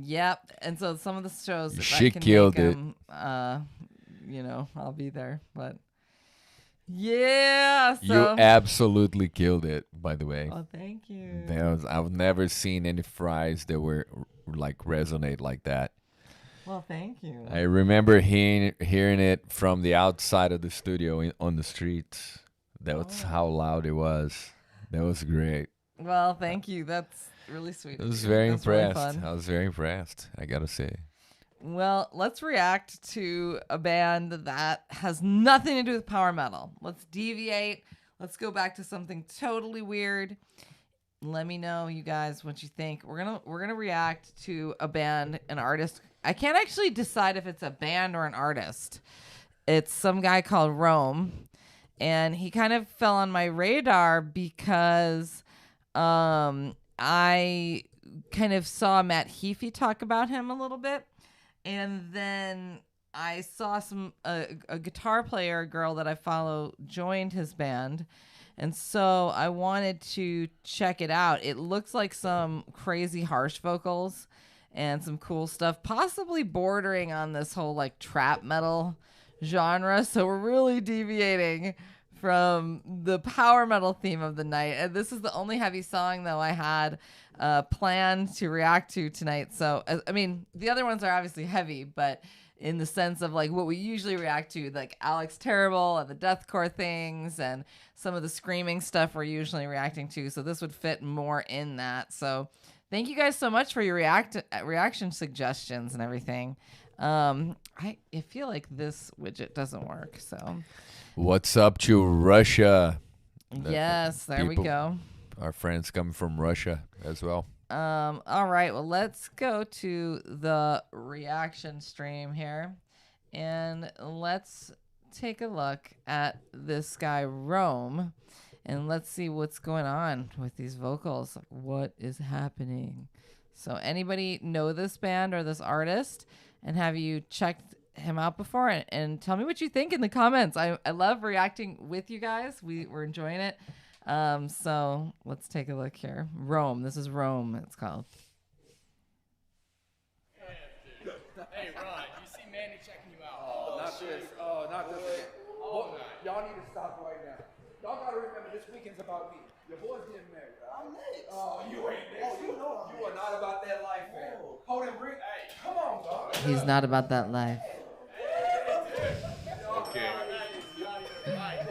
yep. And so some of the shows, if She I can killed make it. them, I'll be there. But yeah, so. You absolutely killed it, by the way. Oh, thank you. I've never seen any fries that were like resonate like that. Well, thank you. I remember hearing it from the outside of the studio on the streets. That's how loud it was. That was great. Well, thank you. That's really sweet. I was of you. very That's really impressed. fun. I was very impressed, I gotta say. Well, let's react to a band that has nothing to do with power metal. Let's deviate. Let's go back to something totally weird. let me know, you guys, what you think. We're gonna react to a band, an artist. I can't actually decide if it's a band or an artist. It's some guy called Rome, and he kind of fell on my radar because I kind of saw Matt Heafy talk about him a little bit, and then I saw a guitar player girl that I follow joined his band, and so I wanted to check it out. It looks like some crazy harsh vocals and some cool stuff, possibly bordering on this whole like trap metal genre. So we're really deviating from the power metal theme of the night. And this is the only heavy song, though, I had planned to react to tonight. So, I mean, the other ones are obviously heavy, but in the sense of like what we usually react to, like Alex Terrible and the deathcore things and some of the screaming stuff we're usually reacting to. So this would fit more in that. So thank you guys so much for your reaction suggestions and everything. I feel like this widget doesn't work, so. What's up to Russia? Yes, there we go. Our friends coming from Russia as well. All right, well, let's go to the reaction stream here, and let's take a look at this guy, Rome, and let's see what's going on with these vocals. Like, what is happening? So anybody know this band or this artist, and have you checked him out before? And tell me what you think in the comments. I love reacting with you guys. We're enjoying it. So let's take a look here. Rome. This is Rome, it's called. Hey, Ron, you see Manny checking you out. Oh, not this. Oh, not this again. Oh, y'all need to stop right now. Y'all gotta remember this weekend's about me. Your boy's getting married. Right? I'm next. Oh, you ain't next. Oh, you know you are not about that life, man. Hold him, Rick. Hey, come on, dog. He's not about that life. Okay.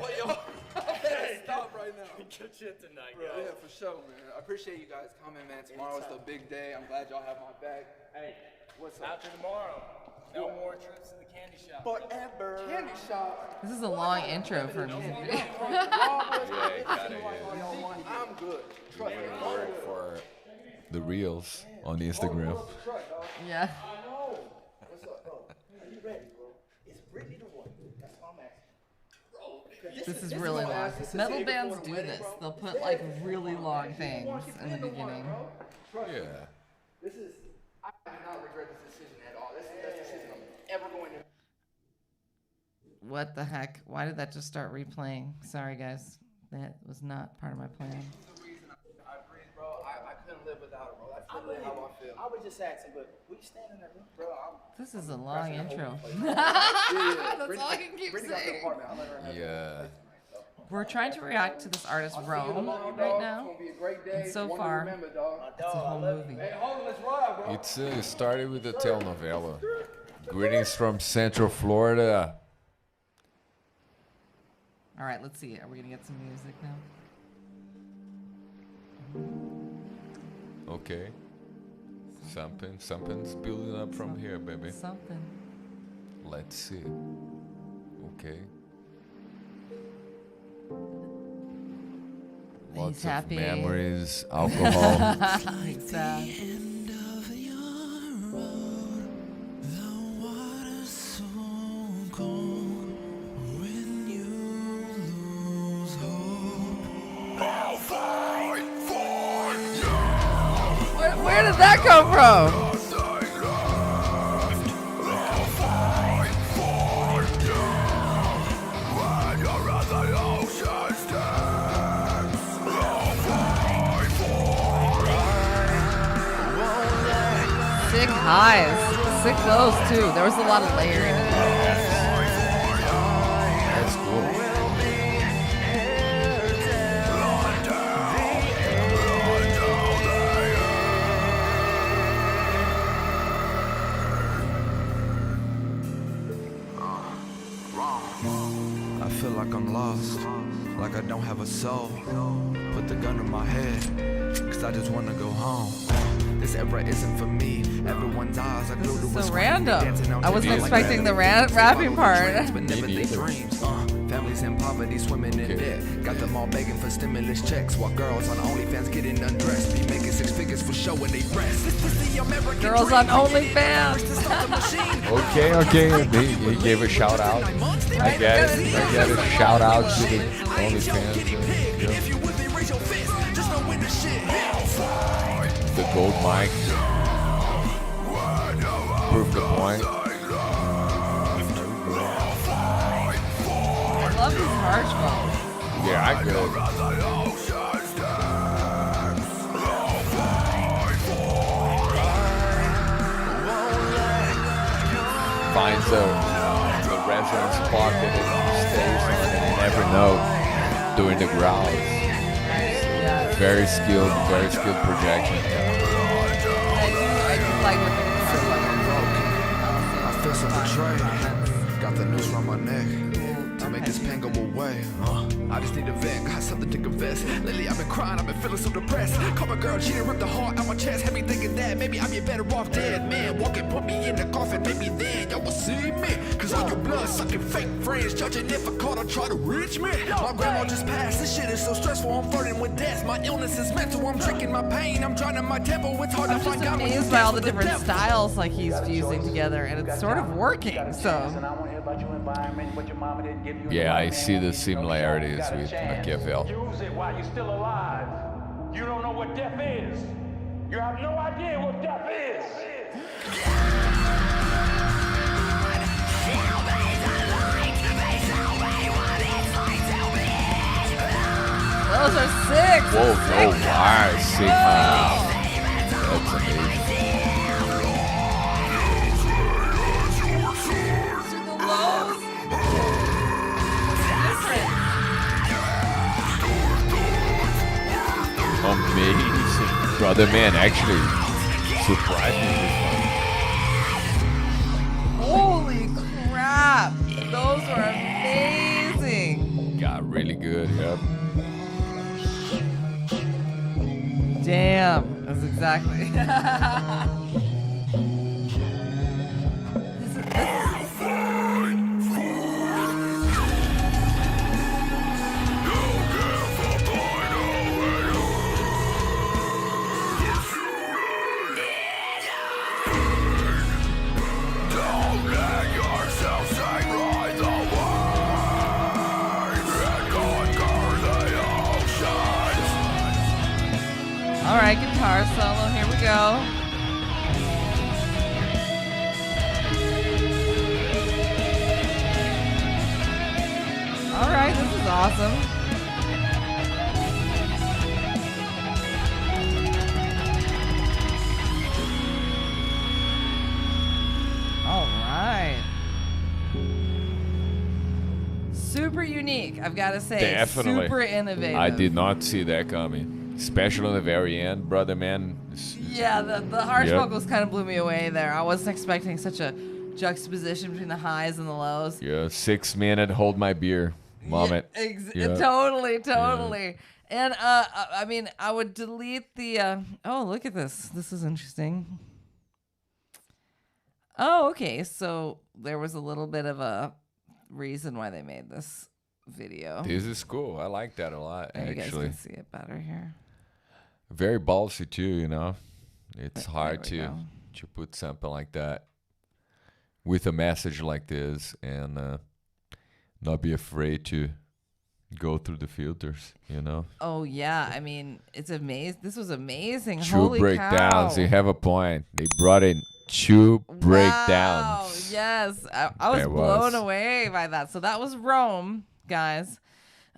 Well, y'all better stop right now. Good shit tonight, Bro, yeah, for sure, man. I appreciate you guys coming, man. Tomorrow's the big day. I'm glad y'all have my back. Hey, what's up? after tomorrow, no more trips to the candy shop. Forever. Candy shop. This is a long intro for a music video. I'm good. Trust me. Work for the reels on Instagram. Yeah. What's up, bro? Are you ready, bro? Is Brittany the one? That's what I'm asking. This is really long. Metal bands do this. They'll put like really long things in the beginning. Yeah. This is, I do not regret this decision at all. This is the best decision I'm ever going to. What the heck? Why did that just start replaying? Sorry, guys. That was not part of my plan. The reason I breathe, bro. I couldn't live without it, bro. That's literally how I feel. I was just asking, but we standing there, bro. This is a long intro. Yeah. That's all I can keep saying. Yeah. We're trying to react to this artist, Rome, right now. And so far, it's a whole movie. Hey, hold on, let's ride, bro. It started with a telenovela. Greetings from Central Florida. All right, let's see. Are we going to get some music now? Okay. Something's building up from here, baby. Something. Let's see. Okay. Lots happy. of memories, alcohol. He's sad. Where did that come from? Sick highs, sick lows too. There was a lot of layering in there. That's cool. I feel like I'm lost, like I don't have a soul. Put the gun to my head, cause I just wanna go home. This era isn't for me. Everyone's eyes are glued to so random. I wasn't expecting the rapping part. But never they dreams. Families in poverty, swimming in debt. Got them all begging for stimulus checks, while girls on OnlyFans getting undressed. Be making 6 figures for showing they breasts. This is the American Girls on OnlyFans. Okay. He gave a shout out. I get a shout out to the OnlyFans. The gold mic. Prove the point. I love these harsh vocals. Yeah, I could. Finds the resonance spot that it stays on and you never know doing the growls. Very skilled projection. I do like what I feel so betrayed. Got the noose from my neck to make this pain go away. I just need a vent, got something to confess. Lately I've been crying, I've been feeling so depressed. Call my girl, she done ripped the heart out my chest. Had me thinking that maybe I'd be better off dead. Man, walk and put me in the coffin, maybe then y'all will see me. Cause all your blood sucking fake friends, judging if I caught or try to reach me. My grandma just passed, this shit is so stressful, I'm flirting with death. My illness is mental, I'm drinking my pain, I'm drowning my tempo. It's hard to find God. I'm amazed by all the different styles like he's fusing together, and it's sort of working. So Yeah, I see the similarities with Machiavelli. Use it while you're still alive. You don't know what death is. You have no idea what death is. those are sick. Whoa, no, why? Sigma. That's amazing. Amazing. Brother man actually surprised me. Holy crap. Those are amazing. Got really good, yep. Damn. That's exactly. All right, guitar solo. Here we go. All right, this is awesome. All right. Super unique, I've got to say. Definitely. Super innovative. I did not see that coming. Especially on the very end, brother man. Yeah, the harsh vocals kind of blew me away there. I wasn't expecting such a juxtaposition between the highs and the lows. Yeah, 6 minute hold my beer moment. Yeah, totally. Yeah. And I mean, I would delete the oh, look at this. This is interesting. Oh, okay. So there was a little bit of a reason why they made this video. This is cool. I like that a lot, actually. You guys can see it better here. Very ballsy too, you know. It's hard to put something like that with a message like this and not be afraid to go through the filters, you know. Oh yeah, I mean, it's amazing. This was amazing. 2 Holy breakdowns. cow. You have a point. They brought in 2 breakdowns. Wow, yes, I was blown away by that. So that was Rome, guys,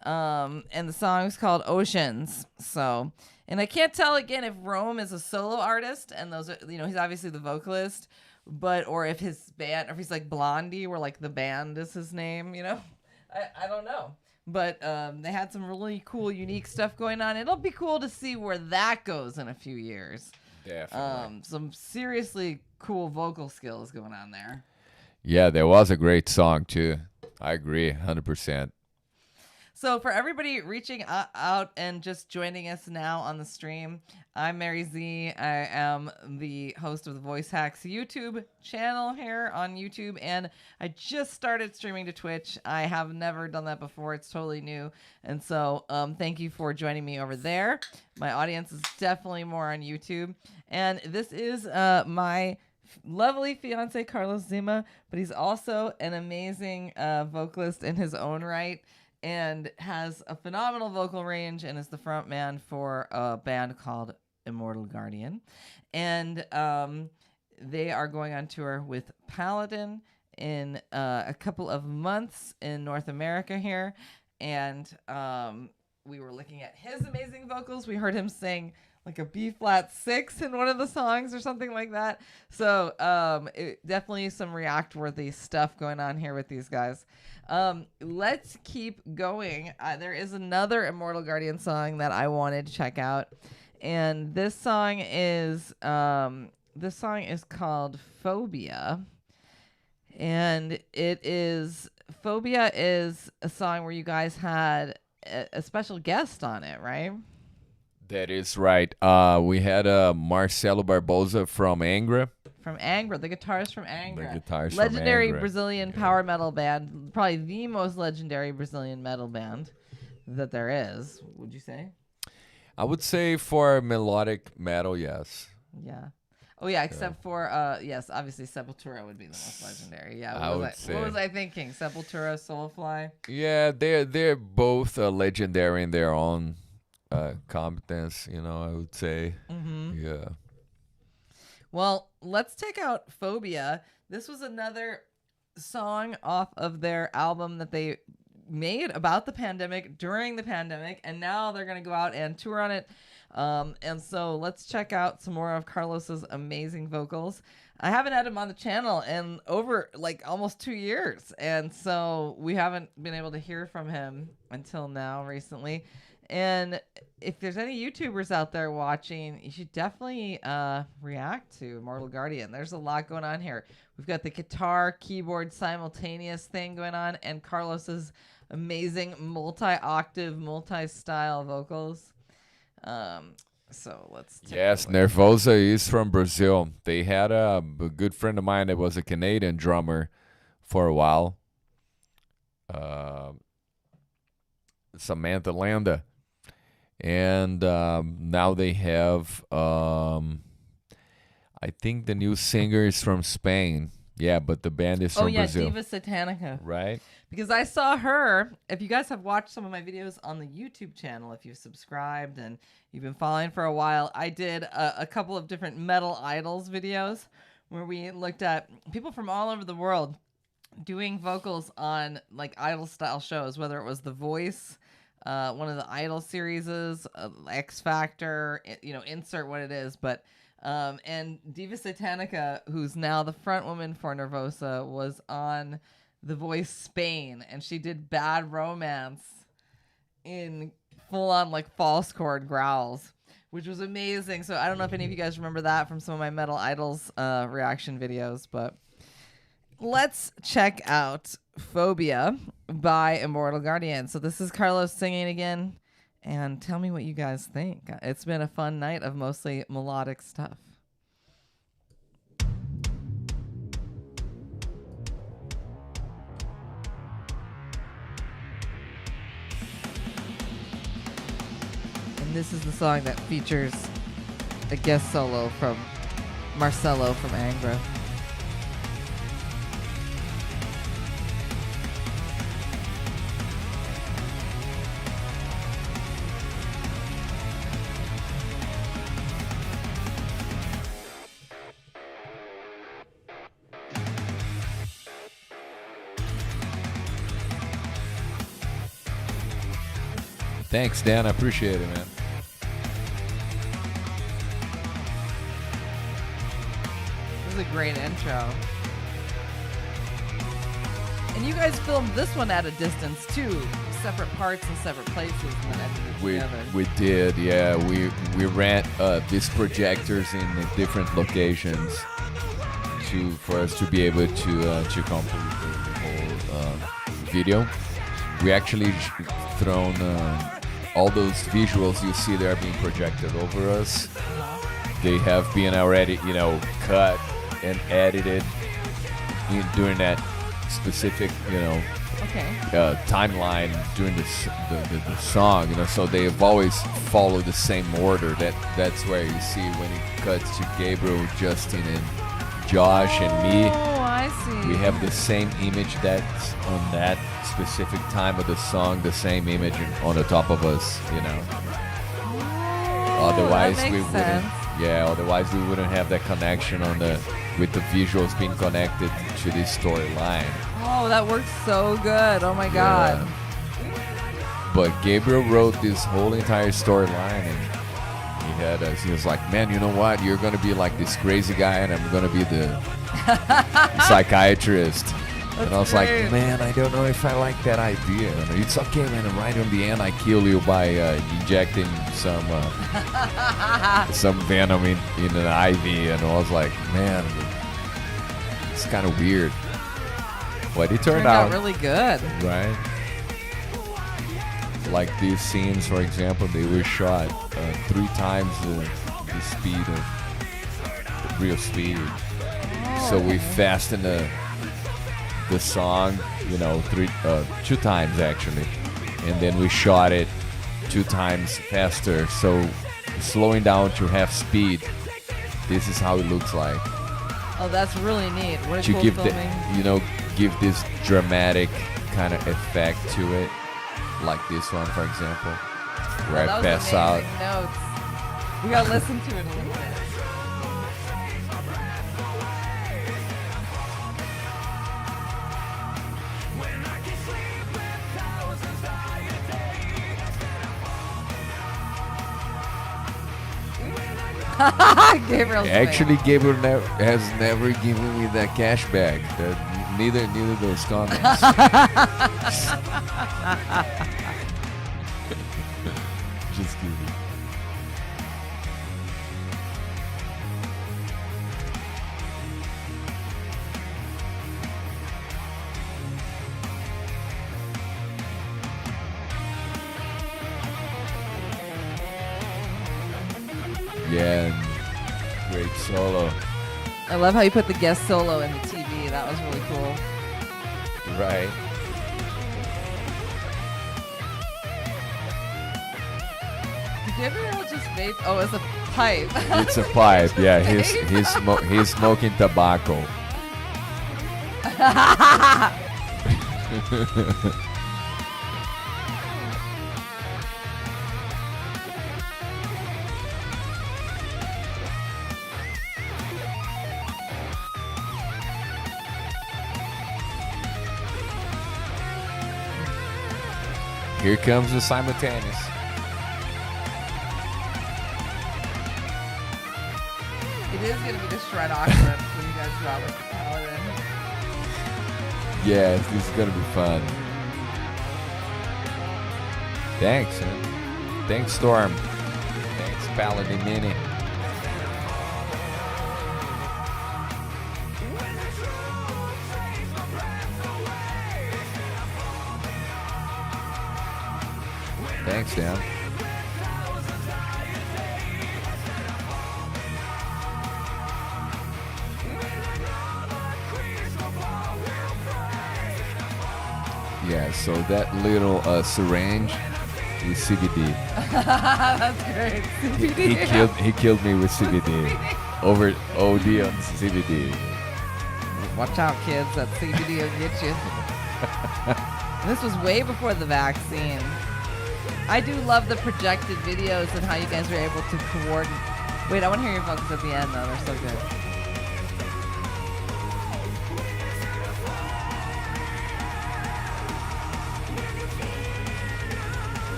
and the song is called Oceans. So. And I can't tell again if Rome is a solo artist and those are, you know, he's obviously the vocalist, but or if his band, or if he's like Blondie, where like the band is his name, you know, I don't know. But they had some really cool, unique stuff going on. It'll be cool to see where that goes in a few years. Definitely. Some seriously cool vocal skills going on there. Yeah, there was a great song too. I agree, 100%. So for everybody reaching out and just joining us now on the stream, I'm Mary Z. I am the host of the VoiceHacks YouTube channel here on YouTube, and I just started streaming to Twitch. I have never done that before. It's totally new, and so thank you for joining me over there. My audience is definitely more on YouTube, and this is my lovely fiance Carlos Zema, but he's also an amazing vocalist in his own right, and has a phenomenal vocal range, and is the front man for a band called Immortal Guardian. And they are going on tour with Paladin in a couple of months in North America here. And we were looking at his amazing vocals. We heard him sing like a B-flat 6 in one of the songs or something like that. So definitely some react-worthy stuff going on here with these guys. Let's keep going. There is another Immortal Guardian song that I wanted to check out, and this song is called Phobia, and Phobia is a song where you guys had a special guest on it, right? That is right. We had Marcelo Barbosa from Angra. From Angra, the guitarist from Angra. The guitarist legendary from Angra. Brazilian power metal band. Probably the most legendary Brazilian metal band that there is, would you say? I would say for melodic metal, yes. Yeah. Oh, yeah, except for, yes, obviously Sepultura would be the most legendary. Yeah, what was I thinking? Sepultura, Soulfly? Yeah, they're both legendary in their own competence, I would say. Mm-hmm. Yeah. Well, let's take out Phobia. This was another song off of their album that they made about the pandemic during the pandemic, and now they're going to go out and tour on it. And so let's check out some more of Carlos's amazing vocals. I haven't had him on the channel in over like almost 2 years, and so we haven't been able to hear from him until now recently. And if there's any YouTubers out there watching, you should definitely react to Immortal Guardian. There's a lot going on here. We've got the guitar, keyboard simultaneous thing going on, and Carlos's amazing multi-octave, multi-style vocals. So let's take Yes, Nervosa is from Brazil. They had a good friend of mine that was a Canadian drummer for a while. Samantha Landa. And now they have, I think the new singer is from Spain. Yeah, but the band is from Brazil. Diva Satanica. Right? Because I saw her, if you guys have watched some of my videos on the YouTube channel, if you've subscribed and you've been following for a while, I did a couple of different Metal Idols videos where we looked at people from all over the world doing vocals on like idol style shows, whether it was The Voice, one of the Idol series, X Factor, insert what it is. But and Diva Satanica, who's now the front woman for Nervosa, was on The Voice Spain, and she did Bad Romance in full on like false chord growls, which was amazing. So I don't know if any of you guys remember that from some of my Metal Idols reaction videos, but let's check out Phobia by Immortal Guardian. So this is Carlos singing again, and tell me what you guys think. It's been a fun night of mostly melodic stuff. And this is the song that features a guest solo from Marcelo from Angra. Thanks, Dan. I appreciate it, man. This is a great intro. And you guys filmed this one at a distance too, separate parts in separate places, and then edited it together. We did, yeah. We rent these projectors in different locations for us to be able to complete the whole video. we actually thrown all those visuals you see there being projected over us. They have been already, cut and edited during that specific, timeline during the song. So they've always followed the same order. That's where you see when it cuts to Gabriel, Justin, and Josh and me. Oh, I see. We have the same image that's on that specific time of the song, the same image on the top of us, Otherwise that makes we wouldn't. sense. Yeah, otherwise we wouldn't have that connection with the visuals being connected to this storyline. Oh, that works so good. Oh my God. But Gabriel wrote this whole entire storyline, and he had us. He was like, "Man, you know what? You're gonna be like this crazy guy, and I'm gonna be the psychiatrist." And I was like, "Man, I don't know if I like that idea. It's okay, man. And right in the end, I kill you by injecting some venom in an IV." And I was like, "Man, it's kind of weird." But it turned out really good. Right? Like these scenes, for example, they were shot 3 times the speed of the real speed. So we fastened the song, 2 times actually, and then we shot it 2 times faster. So slowing down to half speed. This is how it looks like. Oh, that's really neat. What a To cool give filming. give this dramatic kind of effect to it, like this one, for example, where that I was pass out. amazing notes. We gotta listen to it a little bit. Gabriel's Actually, Gabriel has never given me that cash back. Neither those comments. Just kidding. Yeah, and great solo. I love how you put the guest solo in the TV. That was really cool. Right. Did you ever just vape? Oh, it's a pipe. It's a pipe. Yeah, he's smoking tobacco. Here comes the simultaneous. It is going to be the shred awkward when you guys drop it to Paladin. Yeah, this is gonna be fun. Thanks, man. Thanks, Storm. Thanks, Paladin Mini. Thanks, Dan. Yeah, so that little syringe is CBD. That's great. CBD. He killed me with CBD. Over OD on CBD. Watch out, kids. That CBD will get you. This was way before the vaccine. I do love the projected videos and how you guys were able to coordinate. Wait, I want to hear your vocals at the end, though. They're so good.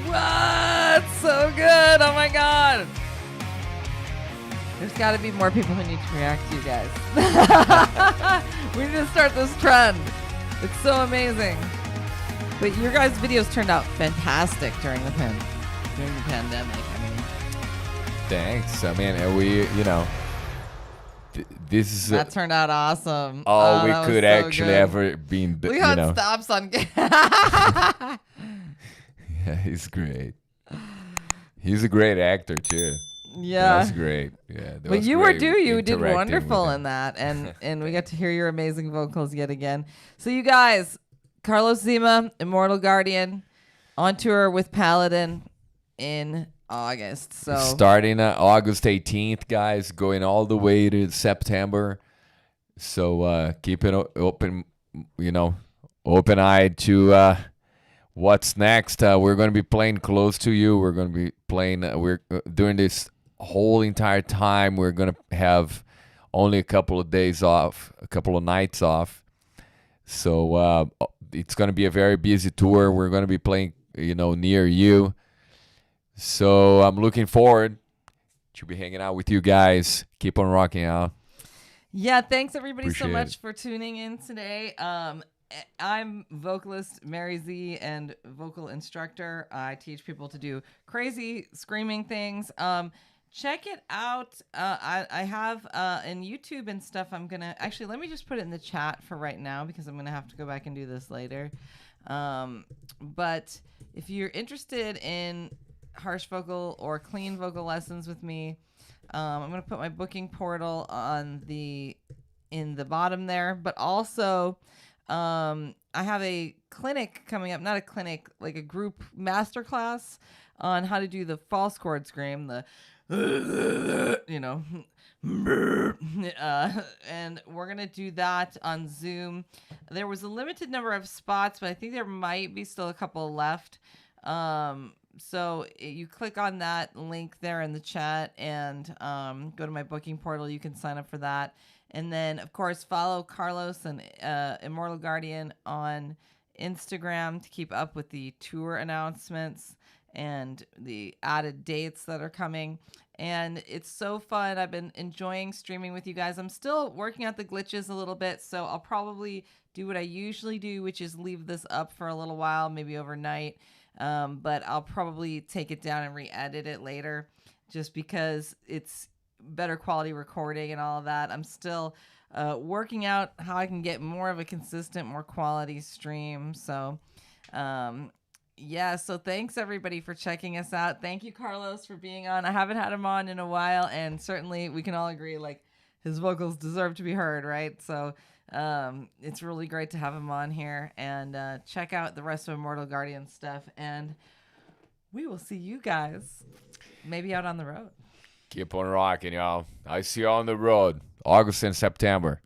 What? So good. Oh my God. There's got to be more people who need to react to you guys. We need to start this trend. It's so amazing. But your guys' videos turned out fantastic during the pandemic. I mean, Thanks. I mean, and we, this is That turned out awesome. all we that was could so actually good. ever been. Look how it stops on. Yeah, he's great. He's a great actor too. Yeah, that's great. Yeah, that but was you were great you did interacting wonderful with him. in that, and we got to hear your amazing vocals yet again. So you guys, Carlos Zema, Immortal Guardian, on tour with Paladin in August. So Starting August 18th, guys, going all the way to September. So keep it open, open-eyed to what's next. We're going to be playing close to you. We're going to be playing. We're doing this whole entire time. We're going to have only a couple of days off, a couple of nights off. So it's going to be a very busy tour. We're going to be playing, near you. So I'm looking forward to be hanging out with you guys. Keep on rocking out. yeah, thanks everybody so Appreciate much it. for tuning in today. I'm vocalist Mary Z and vocal instructor. I teach people to do crazy screaming things. Check it out. I have in YouTube and stuff. I'm gonna actually let me just put it in the chat for right now because I'm gonna have to go back and do this later. But if you're interested in harsh vocal or clean vocal lessons with me, I'm gonna put my booking portal in the bottom there. But also, I have a clinic coming up. Not a clinic, like a group masterclass on how to do the false chord scream. And we're gonna do that on Zoom. There was a limited number of spots, but I think there might be still a couple left. So you click on that link there in the chat and go to my booking portal. You can sign up for that. And then, of course, follow Carlos and Immortal Guardian on Instagram to keep up with the tour announcements and the added dates that are coming. And it's so fun. I've been enjoying streaming with you guys. I'm still working out the glitches a little bit, so I'll probably do what I usually do, which is leave this up for a little while, maybe overnight. But I'll probably take it down and re-edit it later just because it's better quality recording and all of that. I'm still working out how I can get more of a consistent, more quality stream. So, so thanks everybody for checking us out. Thank you, Carlos, for being on. I haven't had him on in a while, and certainly we can all agree, like, his vocals deserve to be heard, right? So it's really great to have him on here, and check out the rest of Immortal Guardian stuff, and we will see you guys maybe out on the road. Keep on rocking, y'all. I see you on the road, August and September.